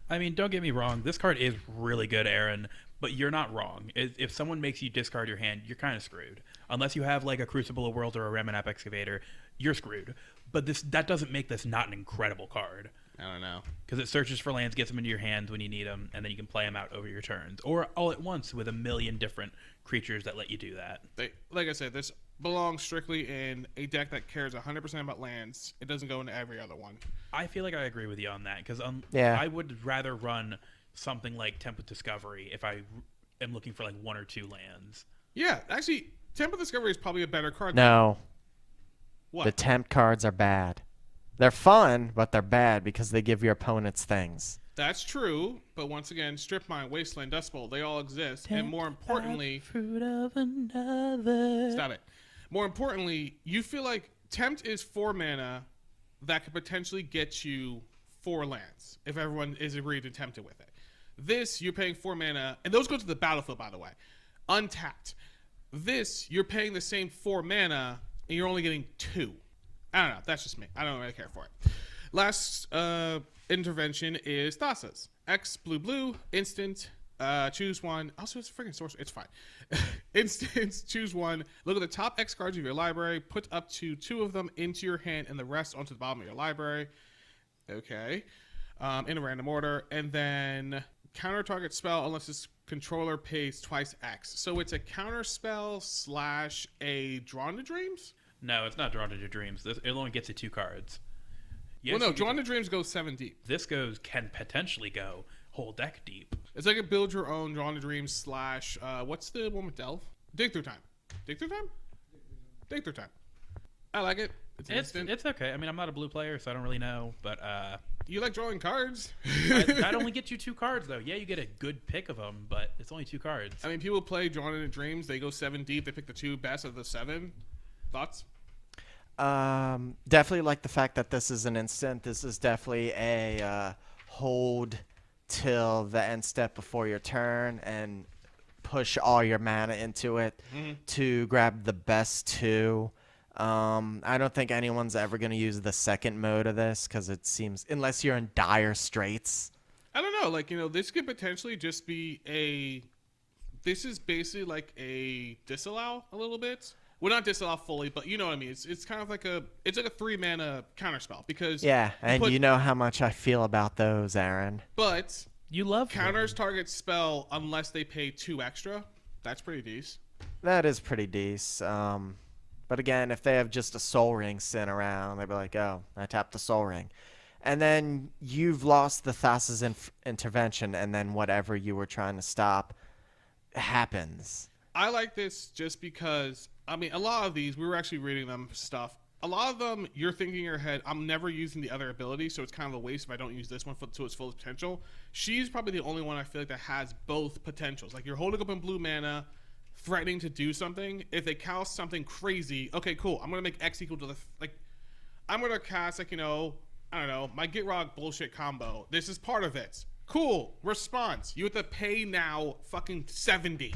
I mean, don't get me wrong. This card is really good, Aaron, but you're not wrong. If someone makes you discard your hand, you're kind of screwed. Unless you have like a Crucible of Worlds or a Reminap Excavator, you're screwed. But that doesn't make this not an incredible card. I don't know. Because it searches for lands, gets them into your hands when you need them, and then you can play them out over your turns. Or all at once with a million different creatures that let you do that. Like I said, this belongs strictly in a deck that cares 100% about lands. It doesn't go into every other one. I feel like I agree with you on that. Because I would rather run something like Template Discovery if I am looking for like 1 or 2 lands. Yeah, actually, Temple Discovery is probably a better card. No. What? The temp cards are bad. They're fun, but they're bad because they give your opponents things. That's true, but once again, Strip Mine, Wasteland, Dust Bowl, they all exist. And more importantly... Fruit of another. Stop it. More importantly, you feel like Tempt is 4 mana that could potentially get you 4 lands if everyone is agreed to tempt it with it. This, you're paying 4 mana, and those go to the battlefield, by the way. Untapped. This, you're paying the same 4 mana, and you're only getting 2. I don't know. That's just me. I don't really care for it. Last intervention is Thassa's. X, blue, instant, choose one. Also, it's a freaking sorcerer. It's fine. Instant, choose one. Look at the top X cards of your library. Put up to 2 of them into your hand and the rest onto the bottom of your library. Okay. In a random order. And then counter target spell unless this controller pays twice X. So it's a counter spell / a Drawn to Dreams? No, it's not Drawn to Your Dreams. It only gets you 2 cards. Yes, well, no, Drawn to Dreams goes 7 deep. This can potentially go whole deck deep. It's like a build your own Drawn to Dreams / what's the one with Delve? Dig Through Time. Dig Through Time? Dig Through Time. I like it. It's instant. It's okay. I mean, I'm not a blue player, so I don't really know, but you like drawing cards. that only gets you 2 cards, though. Yeah, you get a good pick of them, but it's only 2 cards. I mean, people play Drawn to Dreams. They go 7 deep. They pick the 2 best of the 7. Thoughts? Definitely like the fact that this is an instant. This is definitely a hold till the end step before your turn and push all your mana into it to grab the best 2. I don't think anyone's ever going to use the second mode of this because it seems, unless you're in dire straits. I don't know. Like, this could potentially just be this is basically like a disallow a little bit. Well, not disallow fully, but you know what I mean. It's kind of like a 3 mana counterspell because you know how much I feel about those, Aaron. But you love counters target spell unless they pay 2 extra. That's pretty decent. That is pretty decent. But again, if they have just a Soul Ring sitting around, they'd be like, "Oh, I tapped the Soul Ring," and then you've lost the Thassa's intervention, and then whatever you were trying to stop happens. I like this just because. I mean, a lot of these, we were actually reading them stuff. A lot of them, you're thinking in your head, I'm never using the other ability, so it's kind of a waste if I don't use this one to its full potential. She's probably the only one I feel like that has both potentials. Like, you're holding up in blue mana, threatening to do something. If they cast something crazy, okay, cool. I'm going to make X equal to I'm going to cast, I don't know, my Get Rock bullshit combo. This is part of it. Cool. Response. You have to pay now fucking 70.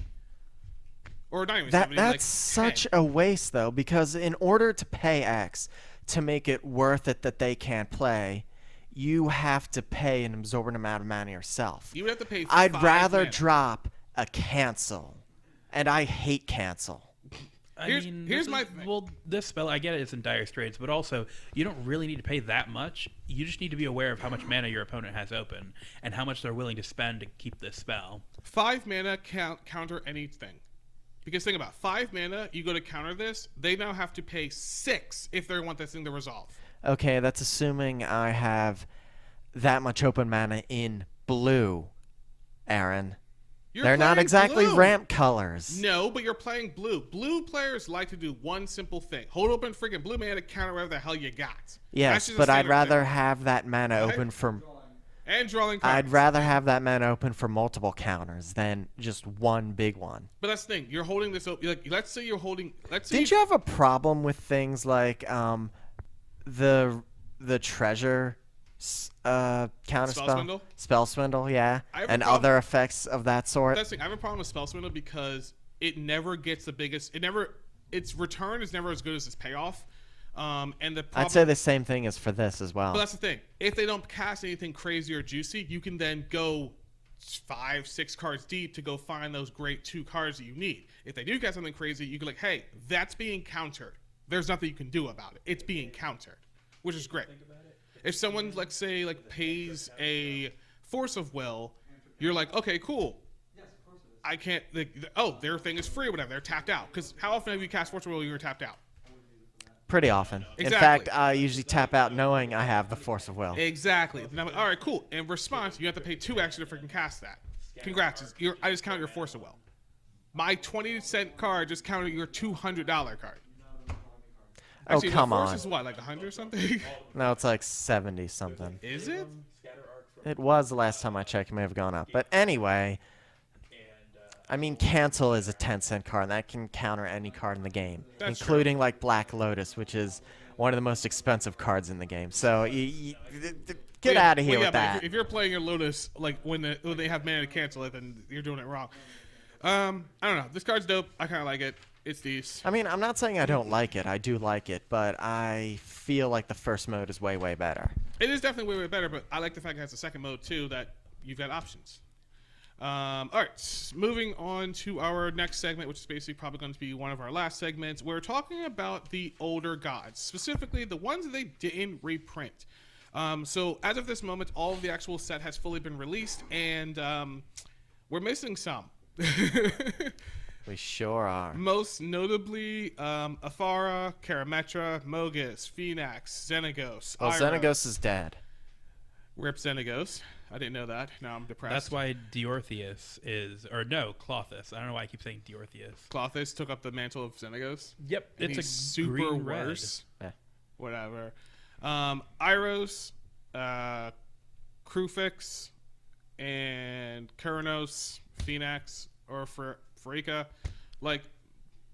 Or not even 70, that's such a waste, though, because in order to pay X to make it worth it that they can't play, you have to pay an absorbent amount of mana yourself. You would have to pay 5 I'd rather mana. drop a cancel, and I hate cancel. Here's my thing. Well, this spell, I get it, it's in dire straits, but also, you don't really need to pay that much. You just need to be aware of how much mana your opponent has open and how much they're willing to spend to keep this spell. 5 mana can't counter anything. Because think about it, 5 mana, you go to counter this, they now have to pay 6 if they want this thing to resolve. Okay, that's assuming I have that much open mana in blue, Aaron. They're not exactly blue. ramp colors. No, but you're playing blue. Blue players like to do one simple thing. Hold open freaking blue mana to counter whatever the hell you got. Yes, but I'd rather have that mana open for... And drawing cards. I'd rather have that mana open for multiple counters than just one big one. But that's the thing. You're holding this open. Like, let's say you're holding... Did you have a problem with things like the treasure counterspell? Spell Swindle, yeah. And other effects of that sort? That's the thing. I have a problem with Spell Swindle because it never gets the biggest... Its return is never as good as its payoff. And the problem, I'd say the same thing is for this as well. But that's the thing. If they don't cast anything crazy or juicy, you can then go 5-6 cards deep to go find those great 2 cards that you need. If they do cast something crazy, you can like, hey, that's being countered. There's nothing you can do about it. It's being countered, which is great. If someone, let's say, pays a Force of Will, you're like, okay, cool. I can't. Their thing is free or whatever. They're tapped out. Because how often have you cast Force of Will when you're tapped out? Pretty often. Exactly. In fact, I usually tap out knowing I have the Force of Will. Exactly. And I'm like, all right, cool. In response, you have to pay 2 extra to freaking cast that. Congrats. I just count your Force of Will. my 20-cent card just counted your $200 card. Oh, Actually, come the first on. is what, like 100 or something? No, it's like 70 something. Is it? It was the last time I checked. It may have gone up. But anyway, I mean, cancel is a 10-cent card, and that can counter any card in the game, That's including like Black Lotus, which is one of the most expensive cards in the game. So get out of here with but that. if you're playing your Lotus, like when they have mana to cancel it, then you're doing it wrong. I don't know. This card's dope. I kind of like it. It's decent. I mean, I'm not saying I don't like it. I do like it, but I feel like the first mode is way, way better. It is definitely way better, but I like the fact it has a second mode too, that you've got options. All right, moving on to our next segment, which is basically probably going to be one of our last segments. We're talking about the older gods, specifically the ones that they didn't reprint. So as of this moment, all of the actual set has fully been released, and we're missing some. We sure are. Most notably, Aphara, Karametra, Mogus, Phoenix, Xenagos. Well, Iros. Xenagos is dead. Rip Xenagos. I didn't know that. Now I'm depressed. That's why Diortheus is, or no, Clothis. I don't know why I keep saying Diortheus. Clothis took up the mantle of Xenagos. Yep, And it's he's a super green red. worse. Yeah. Whatever. Iros, Krufix, and Kuranos, Phoenix, or Farika. Like,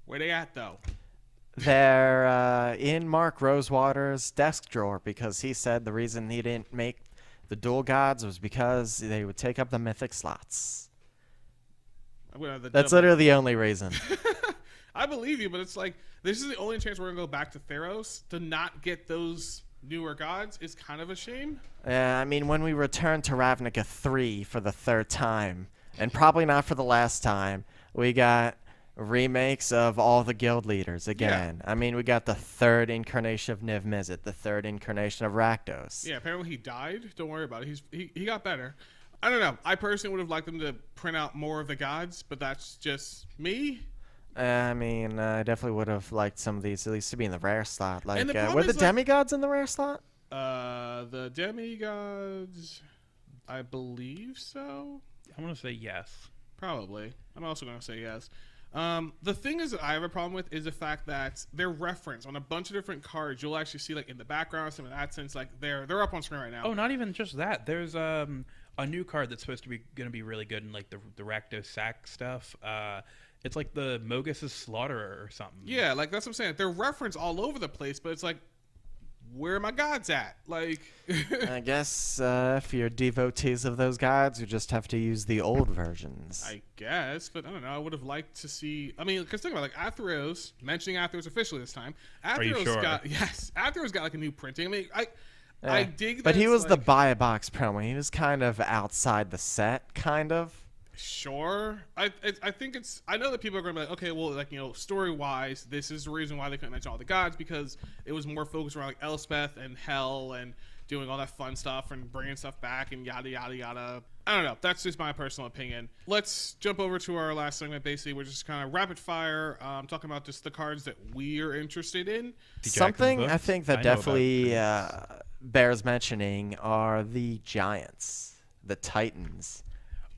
where they at, though? They're in Mark Rosewater's desk drawer because he said the reason he didn't make the dual gods was because they would take up the mythic slots. That's literally the only reason. I believe you, but it's like, this is the only chance we're going to go back to Theros. To not get those newer gods is kind of a shame. I mean, when we return to Ravnica 3 for the third time, and probably not for the last time, we got remakes of all the guild leaders again. Yeah. I mean, we got the third incarnation of Niv Mizzet, the third incarnation of Rakdos. Yeah, apparently he died. Don't worry about it. He got better. I don't know. I personally would have liked them to print out more of the gods, but that's just me. I mean, I definitely would have liked some of these at least to be in the rare slot. Like, were the demigods in the rare slot? The demigods, I believe so. I'm going to say yes. Probably. I'm also going to say yes. The thing is that I have a problem with is the fact that they're referenced on a bunch of different cards. You'll actually see, like, in the background, some of that sense, like, they're up on screen right now. Oh, not even just that. There's a new card that's supposed to be going to be really good in, like, the Rakdos sack stuff. It's like the Mogus' Slaughterer or something. Yeah, like, that's what I'm saying. They're referenced all over the place, but it's like, where are my gods at? Like, I guess if you're devotees of those gods, you just have to use the old versions. I guess, but I don't know. I would have liked to see. I mean, because think about it, like Atheros, mentioning Atheros officially this time. Atheros sure? Atheros got like a new printing. I mean, I dig that. But he was like, the buy a box promo. He was kind of outside the set, kind of. Sure. I think it's. I know that people are going to be like, okay, well, like, you know, story wise, this is the reason why they couldn't mention all the gods, because it was more focused around like Elspeth and Hel and doing all that fun stuff and bringing stuff back and yada yada yada. I don't know. That's just my personal opinion. Let's jump over to our last segment. Basically, we're just kind of rapid fire, talking about just the cards that we are interested in. Something I think that definitely bears mentioning are the Giants, the Titans.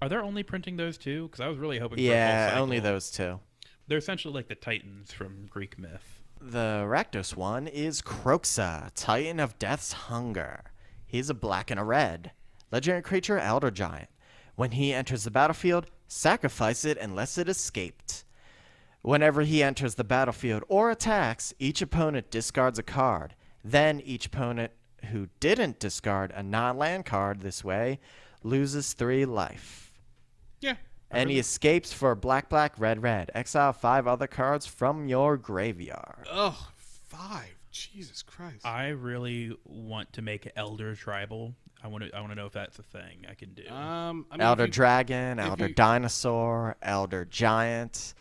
Are they only printing those two? Because I was really hoping for a full cycle. Only those two. They're essentially like the Titans from Greek myth. The Rakdos one is Kroxa, Titan of Death's Hunger. He's a black and a red. Legendary creature, Elder Giant. When he enters the battlefield, sacrifice it unless it escaped. Whenever he enters the battlefield or attacks, each opponent discards a card. Then each opponent who didn't discard a non-land card this way loses 3 life. Yeah. And he escapes for black, red. Exile 5 other cards from your graveyard. Oh, 5. Jesus Christ. I really want to make Elder Tribal. I want to know if that's a thing I can do. I mean, Elder Dragon, Elder Dinosaur, Elder Giant.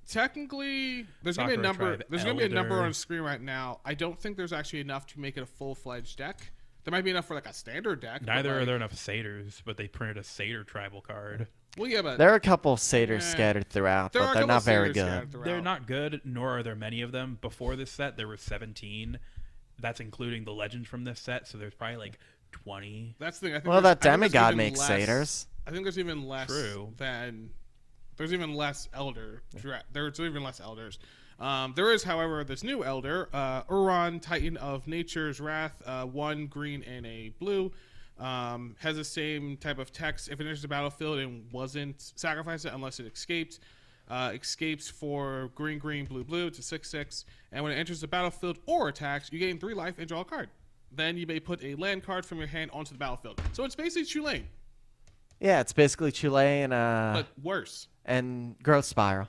Technically, there's gonna be a number. There's gonna be a number on screen right now. I don't think there's actually enough to make it a full-fledged deck. There might be enough for like a standard deck. Neither are there enough satyrs, but they printed a satyr tribal card. Well, yeah, but there are a couple of satyrs scattered throughout, but they're not very good. They're not good, nor are there many of them. Before this set, there were 17. That's including the legends from this set, so there's probably like 20. That's the thing. I think well, that demigod makes satyrs. I think there's even less than There's even less there's even less elders. There is, however, this new elder, Uron, Titan of Nature's Wrath, 1 green and a blue. Has the same type of text. If it enters the battlefield and wasn't sacrificed it unless it escaped. Escapes for green, green, blue, blue. It's a 6/6. And when it enters the battlefield or attacks, you gain 3 life and draw a card. Then you may put a land card from your hand onto the battlefield. So it's basically Chulane. Yeah, it's basically Chulane. But worse. And Growth Spiral.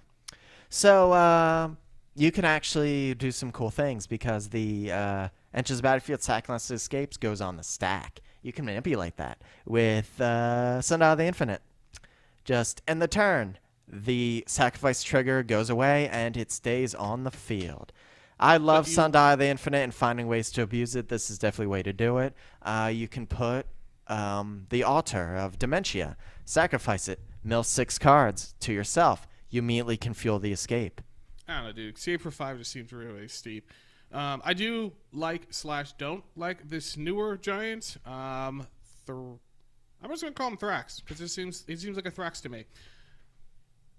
So you can actually do some cool things because the enters the battlefield, sack unless it escapes, goes on the stack. You can manipulate that with Sundial of the Infinite. Just end the turn. The sacrifice trigger goes away and it stays on the field. I love Sundial of the Infinite and finding ways to abuse it. This is definitely a way to do it. You can put the Altar of Dementia, sacrifice it, mill 6 cards to yourself. You immediately can fuel the escape. I don't know, dude. Escape for 5 just seems really steep. I do like/don't like this newer giant. I'm just gonna call him Thrax because he seems like a Thrax to me.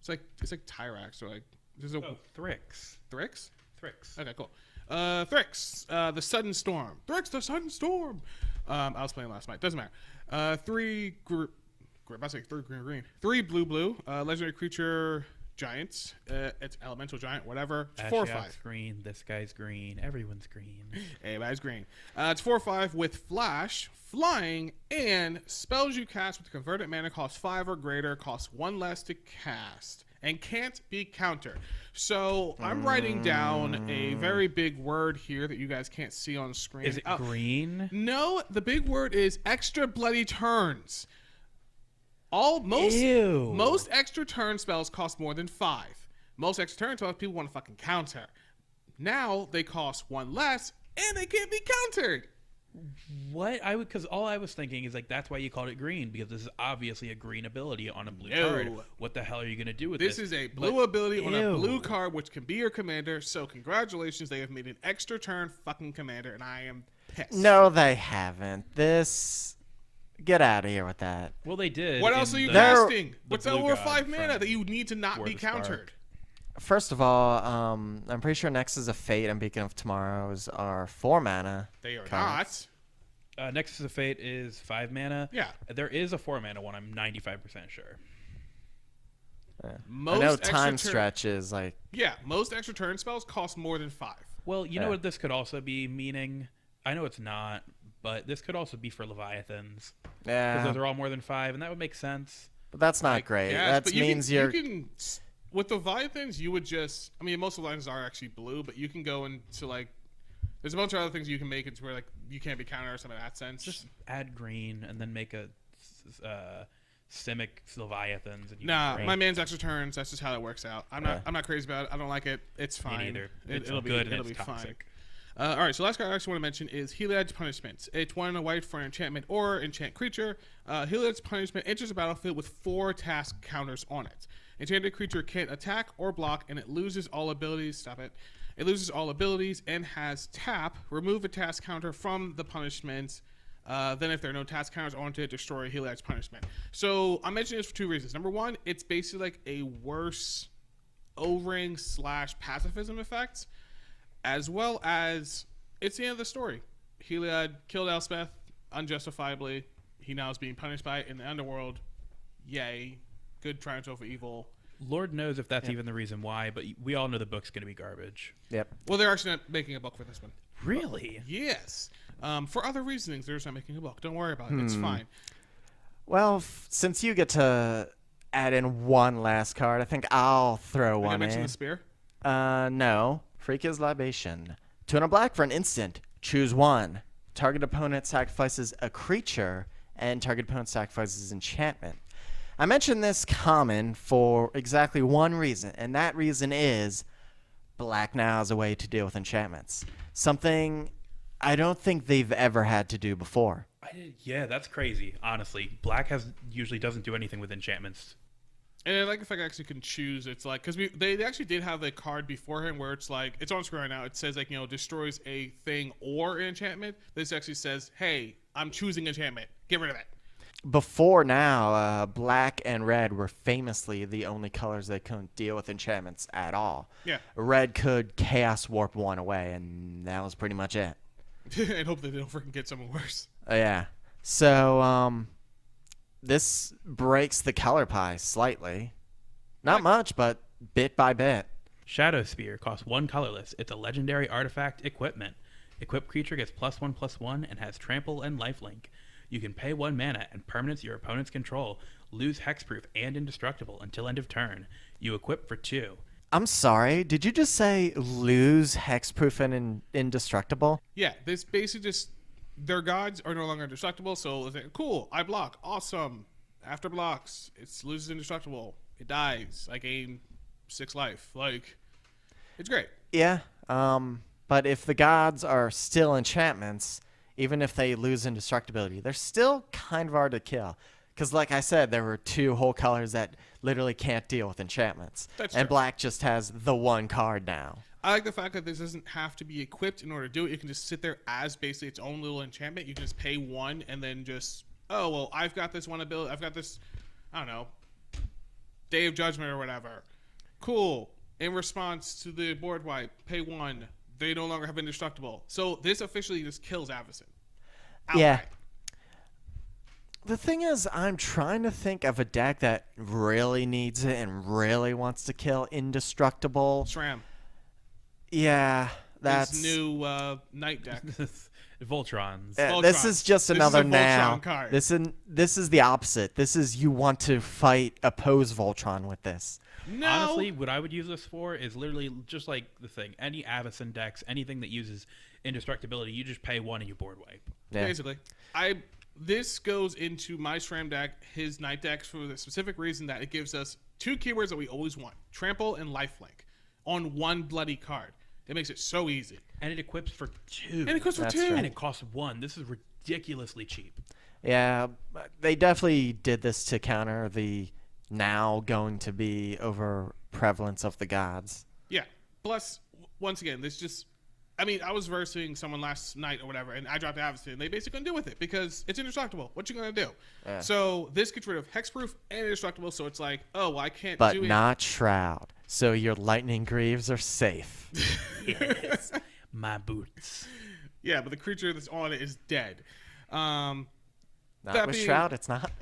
It's like Tyrax or like there's a Thrix. Thrix? Thrix. Okay, cool. Thrix, the sudden storm. Thrix, the sudden storm. I was playing last night. Doesn't matter. 3 green. 3 blue. Legendary creature giants. It's elemental giant. Whatever. It's 4/5. Green. This guy's green. Everyone's green. Everybody's green. It's 4/5 with flash, flying, and spells you cast with converted mana cost 5 or greater, cost 1 less to cast, and can't be countered. So I'm writing down a very big word here that you guys can't see on screen. Is it green? No, the big word is extra bloody turns. Most extra turn spells cost more than 5. Most extra turn spells people want to fucking counter. Now they cost 1 less and they can't be countered. What? Because all I was thinking is like that's why you called it green, because this is obviously a green ability on a blue card. What the hell are you gonna do with this? This is a blue ability on a blue card, which can be your commander. So congratulations, they have made an extra turn fucking commander, and I am pissed. No, they haven't. Get out of here with that. Well, they did. What else are you casting? What's over 5 mana that you need to not be countered? First of all, I'm pretty sure Nexus of Fate and Beacon of Tomorrows are 4 mana. They are cards. not. Nexus of Fate is 5 mana. Yeah. There is a 4 mana one. I'm 95% sure. Yeah. I know time stretch is like... Yeah, most extra turn spells cost more than 5. Well, you know what this could also be meaning? I know it's not, but this could also be for Leviathans. Yeah. Because those are all more than 5, and that would make sense. But that's not great. That means you can... With the Leviathans, you would just... I mean, most of the Leviathans are actually blue, but you can go into, like... There's a bunch of other things you can make it to where, like, you can't be countered or something in that sense. Just add green and then make a Simic Leviathans. And my man's extra turns. That's just how it works out. I'm not crazy about it. I don't like it. It's fine. Me neither. It'll be fine. All right, so last card I actually want to mention is Heliod's Punishment. It's 1 and a white for an enchantment or enchant creature. Heliod's Punishment enters the battlefield with 4 task counters on it. Enchanted creature can't attack or block, and it loses all abilities. Stop it. It loses all abilities and has tap. Remove a task counter from the punishment. Then if there are no task counters on it, destroy Heliod's Punishment. So I'm mentioning this for 2 reasons. Number 1, it's basically like a worse O-ring / pacifism effect, as well as it's the end of the story. Heliod killed Elspeth unjustifiably. He now is being punished by it in the underworld. Yay. Good triumph over evil. Lord knows if that's even the reason why, but we all know the book's going to be garbage. Yep. Well, they're actually not making a book for this one. Really? Yes. For other reasonings, they're just not making a book. Don't worry about it. It's fine. Well, since you get to add in one last card, I think I'll throw one in. Mention the spear? No. Freakia's Libation. 2 and a black for an instant. Choose one. Target opponent sacrifices a creature, and target opponent sacrifices enchantment. I mentioned this common for exactly one reason, and that reason is black now is a way to deal with enchantments. Something I don't think they've ever had to do before. Yeah, that's crazy. Honestly, black usually doesn't do anything with enchantments. And I like the fact I actually can choose. It's like, because they actually did have a card beforehand where it's like, it's on screen right now. It says like, destroys a thing or an enchantment. This actually says, hey, I'm choosing enchantment. Get rid of it. before now, black and red were famously the only colors that couldn't deal with enchantments at all. Yeah. Red could Chaos Warp one away, and that was pretty much it. And hope that they don't freaking get something worse. Yeah. So, this breaks the color pie slightly. Not much, but bit by bit. Shadow Spear costs 1 colorless. It's a legendary artifact equipment. Equipped creature gets +1/+1 and has trample and lifelink. You can pay 1 mana and permanents your opponents control lose hexproof and indestructible until end of turn. You equip for 2. I'm sorry, did you just say lose hexproof and indestructible? Yeah, this basically just their gods are no longer indestructible. So it's like, cool, I block, awesome. After blocks, it loses indestructible. It dies. I gain 6 life. Like, it's great. Yeah, but if the gods are still enchantments, even if they lose indestructibility, they're still kind of hard to kill. Because, like I said, there were 2 whole colors that literally can't deal with enchantments. That's and true. black just has the 1 card now. I like the fact that this doesn't have to be equipped in order to do it. It can just sit there as basically its own little enchantment. You can just pay 1 and then just, oh, well, I've got this one ability. I've got this, I don't know, Day of Judgment or whatever. Cool. In response to the board wipe, pay 1. They no longer have indestructible. So this officially just kills Avacyn. Yeah. The thing is, I'm trying to think of a deck that really needs it and really wants to kill indestructible. SRAM. Yeah, that's His new night deck. Voltrons. this is just This is another a now. Voltron card. This is the opposite. This is you want to fight oppose Voltron with this. No. Honestly, what I would use this for is literally just like the thing. Any Avacyn decks, anything that uses indestructibility, you just pay 1 and you board wipe. Yeah. Basically, this goes into my SRAM deck, his night decks, for the specific reason that it gives us 2 keywords that we always want: trample and lifelink, on 1 bloody card. It makes it so easy. And it equips for 2. And it costs for That's 2. true. And it costs 1. This is ridiculously cheap. Yeah, they definitely did this to counter the now going to be over prevalence of the gods. Yeah. Plus, once again, this just, I mean, I was versing someone last night or whatever, and I dropped Avacyn, and they basically couldn't do with it because it's indestructible. What you gonna do? Yeah. So this gets rid of hexproof and indestructible. So it's like, oh, well, I can't But do it. not Shroud. So your lightning greaves are safe. Yes. My boots. Yeah, but the creature that's on it is dead. Not That with being- Shroud, it's not.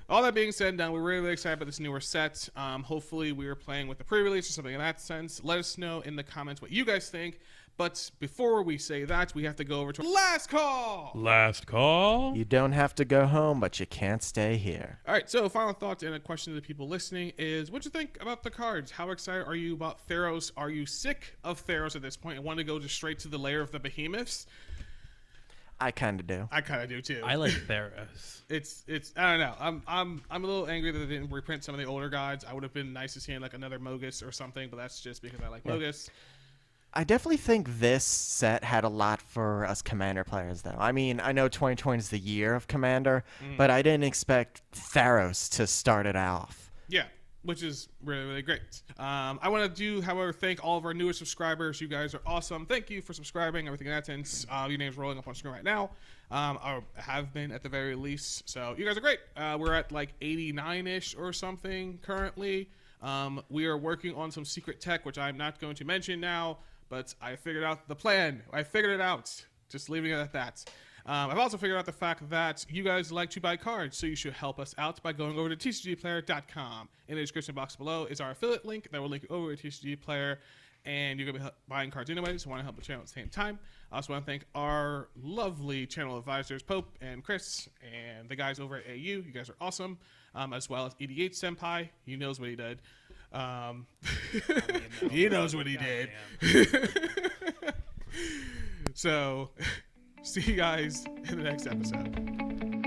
All that being said, we're really excited about this newer set. Hopefully, we are playing with the pre-release or something in that sense. Let us know in the comments what you guys think. But before we say that, we have to go over to last call. Last call. You don't have to go home, but you can't stay here. All right, so final thoughts and a question to the people listening is, what do you think about the cards? How excited are you about Theros? Are you sick of Theros at this point and want to go just straight to the lair of the behemoths? I kind of do. I kind of do too. I like Theros. It's I don't know. I'm a little angry that they didn't reprint some of the older gods. I would have been nice to see like another Mogus or something, but that's just because I like Mogus. I definitely think this set had a lot for us Commander players, though. I mean, I know 2020 is the year of Commander, but I didn't expect Theros to start it off. Yeah, which is really, really great. I want to however, thank all of our newer subscribers. You guys are awesome. Thank you for subscribing, everything in that sense. Your name's rolling up on screen right now. Or have been at the very least. So you guys are great. We're at like 89-ish or something currently. We are working on some secret tech, which I'm not going to mention now, but I figured out the plan. I figured it out. Just leaving it at that. I've also figured out the fact that you guys like to buy cards, so you should help us out by going over to tcgplayer.com. In the description box below is our affiliate link that will link you over to TCG Player, and you're going to be buying cards anyway, so want to help the channel at the same time. I also want to thank our lovely channel advisors, Pope and Chris, and the guys over at AU. You guys are awesome, as well as EDH Senpai. He knows what he did. He knows what he did. So, see you guys in the next episode.